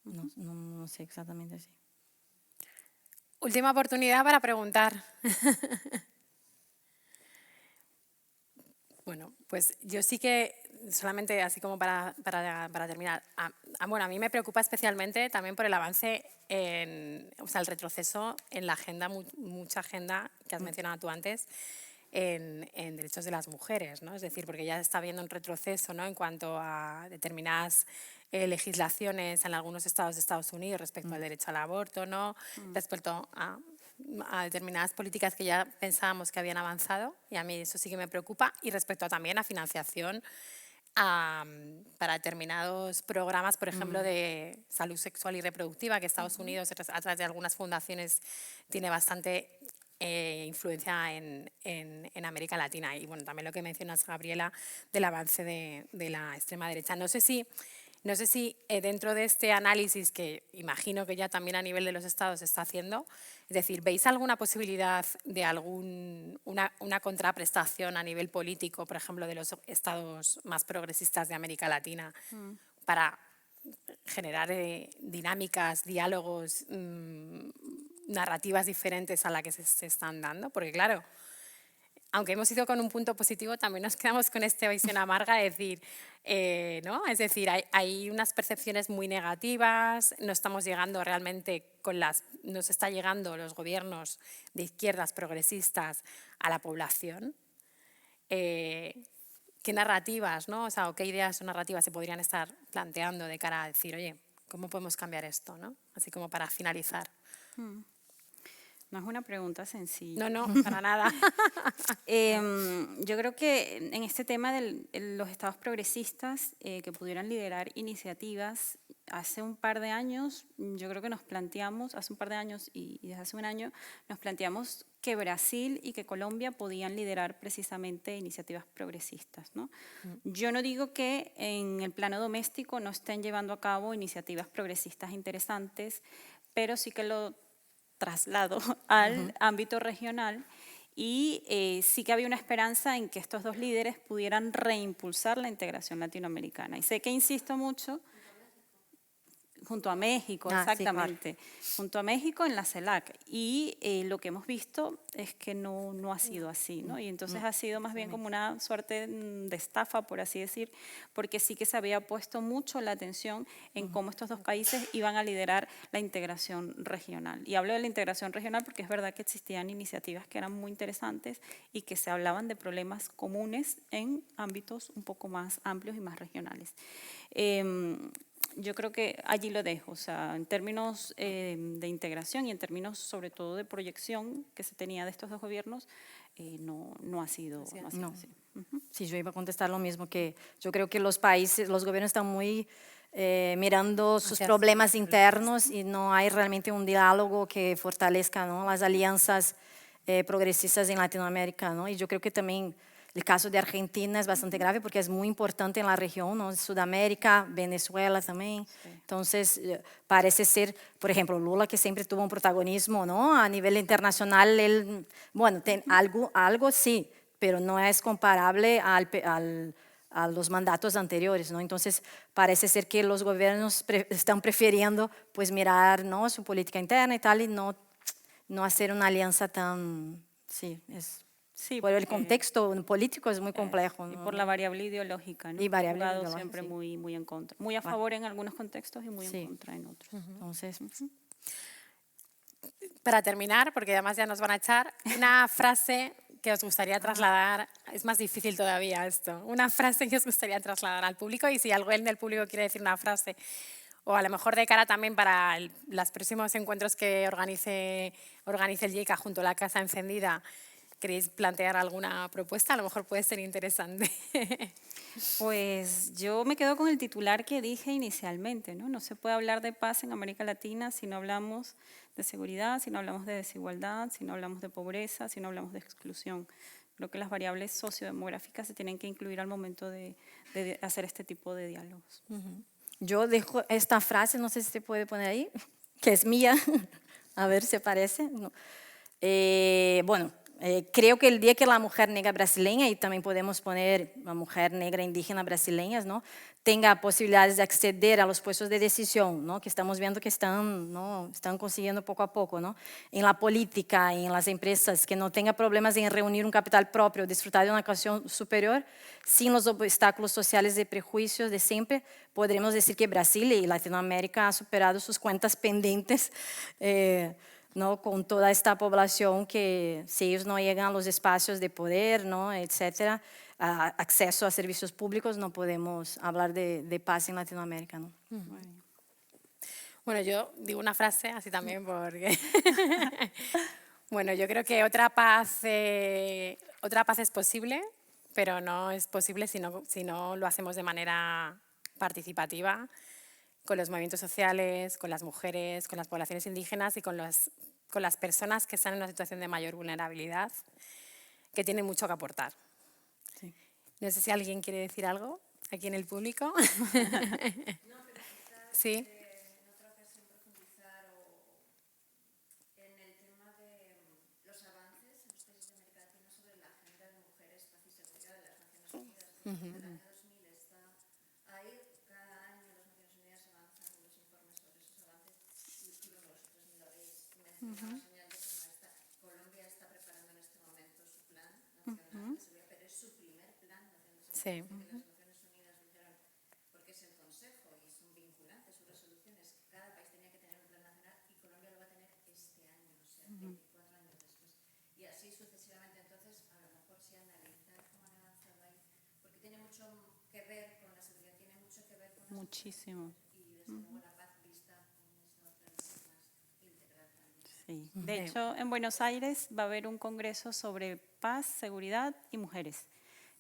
No sé exactamente así. Última oportunidad para preguntar. Bueno, pues yo sí que, solamente así como para terminar, bueno, a mí me preocupa especialmente también por el avance, o sea, el retroceso en la agenda, mucha agenda que has mencionado tú antes, en derechos de las mujeres, ¿no? Es decir, porque ya está habiendo un retroceso, ¿no? En cuanto a determinadas legislaciones en algunos estados de Estados Unidos respecto al derecho al aborto, ¿no? Respecto a determinadas políticas que ya pensábamos que habían avanzado, y a mí eso sí que me preocupa, y respecto también a financiación para determinados programas, por ejemplo, de salud sexual y reproductiva, que Estados Unidos, a través de algunas fundaciones, tiene bastante influencia en América Latina. Y bueno, también lo que mencionas, Gabriela, del avance de la extrema derecha. No sé si dentro de este análisis, que imagino que ya también a nivel de los estados se está haciendo, es decir, ¿veis alguna posibilidad de una contraprestación a nivel político, por ejemplo, de los estados más progresistas de América Latina, para generar dinámicas, diálogos, narrativas diferentes a las que se están dando? Porque claro, aunque hemos ido con un punto positivo, también nos quedamos con esta visión amarga de decir, ¿no? Es decir, hay unas percepciones muy negativas, no estamos llegando realmente nos está llegando los gobiernos de izquierdas progresistas a la población. ¿Qué narrativas, ¿no? O sea, o qué ideas o narrativas se podrían estar planteando de cara a decir, oye, ¿cómo podemos cambiar esto, ¿no? Así como para finalizar. No es una pregunta sencilla. No, para nada. Yo creo que en este tema de los estados progresistas que pudieran liderar iniciativas, hace un par de años, yo creo que nos planteamos, hace un par de años y desde hace un año, nos planteamos que Brasil y que Colombia podían liderar precisamente iniciativas progresistas, ¿no? Yo no digo que en el plano doméstico no estén llevando a cabo iniciativas progresistas interesantes, pero sí que lo traslado al ámbito regional y sí que había una esperanza en que estos dos líderes pudieran reimpulsar la integración latinoamericana. Y sé que insisto mucho, junto a México, exactamente, sí, claro. Junto a México en la CELAC. Y lo que hemos visto es que no ha sido así, ¿no? Y entonces ha sido más bien como una suerte de estafa, por así decir, porque sí que se había puesto mucho la atención en cómo estos dos países iban a liderar la integración regional. Y hablo de la integración regional porque es verdad que existían iniciativas que eran muy interesantes y que se hablaban de problemas comunes en ámbitos un poco más amplios y más regionales. Yo creo que allí lo dejo, o sea, en términos de integración y en términos sobre todo de proyección que se tenía de estos dos gobiernos, no ha sido así. Sí, yo iba a contestar lo mismo, que yo creo que los gobiernos están muy mirando sus problemas internos y no hay realmente un diálogo que fortalezca, ¿no?, las alianzas progresistas en Latinoamérica, ¿no? Y yo creo que también el caso de Argentina es bastante grave porque es muy importante en la región, ¿no? Sudamérica, Venezuela también. Sí. Entonces, parece ser, por ejemplo, Lula, que siempre tuvo un protagonismo, ¿no? A nivel internacional, él, bueno, algo sí, pero no es comparable a los mandatos anteriores, ¿no? Entonces, parece ser que los gobiernos están prefiriendo, pues, mirar, ¿no?, su política interna y tal, y no hacer una alianza tan, sí, sí, por el contexto político es muy complejo, ¿no? Y por la variable ideológica, ¿no? Y variable ideológica, siempre sí. muy en contra. Muy a favor en algunos contextos y muy en contra en otros. Entonces, para terminar, porque además ya nos van a echar, una frase que os gustaría trasladar, es más difícil todavía esto, una frase que os gustaría trasladar al público, y si alguien del público quiere decir una frase, o a lo mejor de cara también para los próximos encuentros que organice el JICA junto a la Casa Encendida, ¿queréis plantear alguna propuesta? A lo mejor puede ser interesante. Pues yo me quedo con el titular que dije inicialmente, ¿no? No se puede hablar de paz en América Latina si no hablamos de seguridad, si no hablamos de desigualdad, si no hablamos de pobreza, si no hablamos de exclusión. Creo que las variables sociodemográficas se tienen que incluir al momento de hacer este tipo de diálogos. Yo dejo esta frase, no sé si se puede poner ahí, que es mía, a ver si aparece. No. Bueno, creo que el día que la mujer negra brasileña, y también podemos poner la mujer negra indígena brasileñas, ¿no?, tenga posibilidades de acceder a los puestos de decisión, ¿no?, que estamos viendo que están consiguiendo poco a poco, ¿no?, en la política, en las empresas, que no tenga problemas en reunir un capital propio, disfrutar de una educación superior, sin los obstáculos sociales y prejuicios de siempre, podremos decir que Brasil y Latinoamérica ha superado sus cuentas pendientes, ¿no?, con toda esta población que, si ellos no llegan a los espacios de poder, ¿no?, etcétera, acceso a servicios públicos, no podemos hablar de paz en Latinoamérica, ¿no? Bueno, yo digo una frase así también porque... Bueno, yo creo que otra paz es posible, pero no es posible si no lo hacemos de manera participativa, con los movimientos sociales, con las mujeres, con las poblaciones indígenas y con las con las personas que están en una situación de mayor vulnerabilidad, que tienen mucho que aportar. Sí. No sé si alguien quiere decir algo aquí en el público. Sí. El año 2000 está ahí, cada año las Naciones Unidas avanzan los informes sobre esos avances y vosotros ni lo habéis mencionado, señal de que no está. Colombia está preparando en este momento su plan nacional de seguridad, pero es su primer plan nacional de seguridad. Sí. Las Naciones Unidas dijeron, porque es el Consejo y son vinculantes sus resoluciones, cada país tenía que tener un plan nacional y Colombia lo va a tener este año, o sea, 24 años después. Y así sucesivamente, entonces, a lo mejor si analizar cómo han avanzado ahí, porque tiene mucho que ver con la seguridad, tiene mucho que ver con la Muchísimo. y desde luego la paz vista con esa otra visión más integral también. Sí. De hecho, en Buenos Aires va a haber un congreso sobre paz, seguridad y mujeres.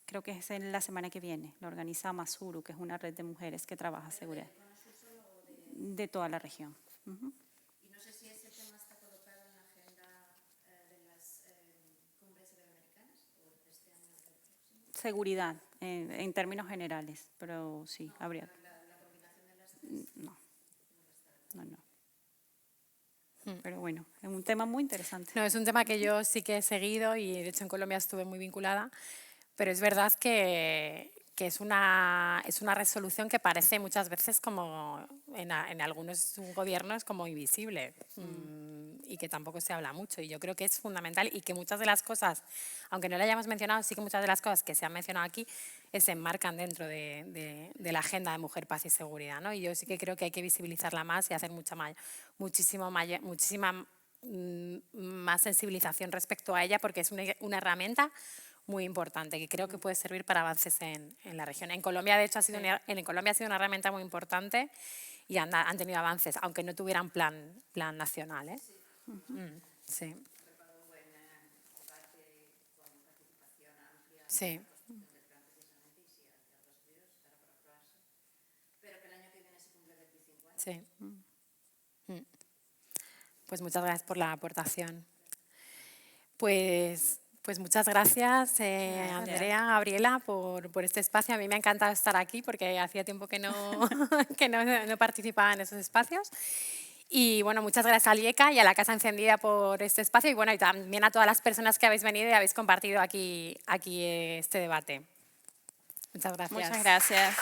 Creo que es en la semana que viene. Lo organiza Masuru, que es una red de mujeres que trabaja seguridad. De toda la región. Y no sé si ese tema está colocado en la agenda de las cumbres iberoamericanas o este año o el próximo. Seguridad, en términos generales, pero sí, habría. La combinación de las tres. No. Pero bueno, es un tema muy interesante. No, es un tema que yo sí que he seguido y de hecho en Colombia estuve muy vinculada, pero es verdad que es una resolución que parece muchas veces como en algunos gobiernos como invisible y que tampoco se habla mucho y yo creo que es fundamental y que muchas de las cosas, aunque no lo hayamos mencionado, sí que muchas de las cosas que se han mencionado aquí se enmarcan dentro de la agenda de mujer, paz y seguridad, ¿no? Y yo sí que creo que hay que visibilizarla más y hacer muchísima más sensibilización respecto a ella porque es una herramienta muy importante que creo que puede servir para avances en la región. En Colombia, de hecho, en Colombia ha sido una herramienta muy importante y han tenido avances, aunque no tuvieran plan nacional. ¿Eh? Sí. Sí. Sí. Pues muchas gracias por la aportación. Pues muchas gracias, Andrea, Gabriela, por este espacio. A mí me ha encantado estar aquí porque hacía tiempo que no, no participaba en esos espacios. Y bueno, muchas gracias a Lieca y a la Casa Encendida por este espacio y bueno, y también a todas las personas que habéis venido y habéis compartido aquí este debate. Muchas gracias. Muchas gracias.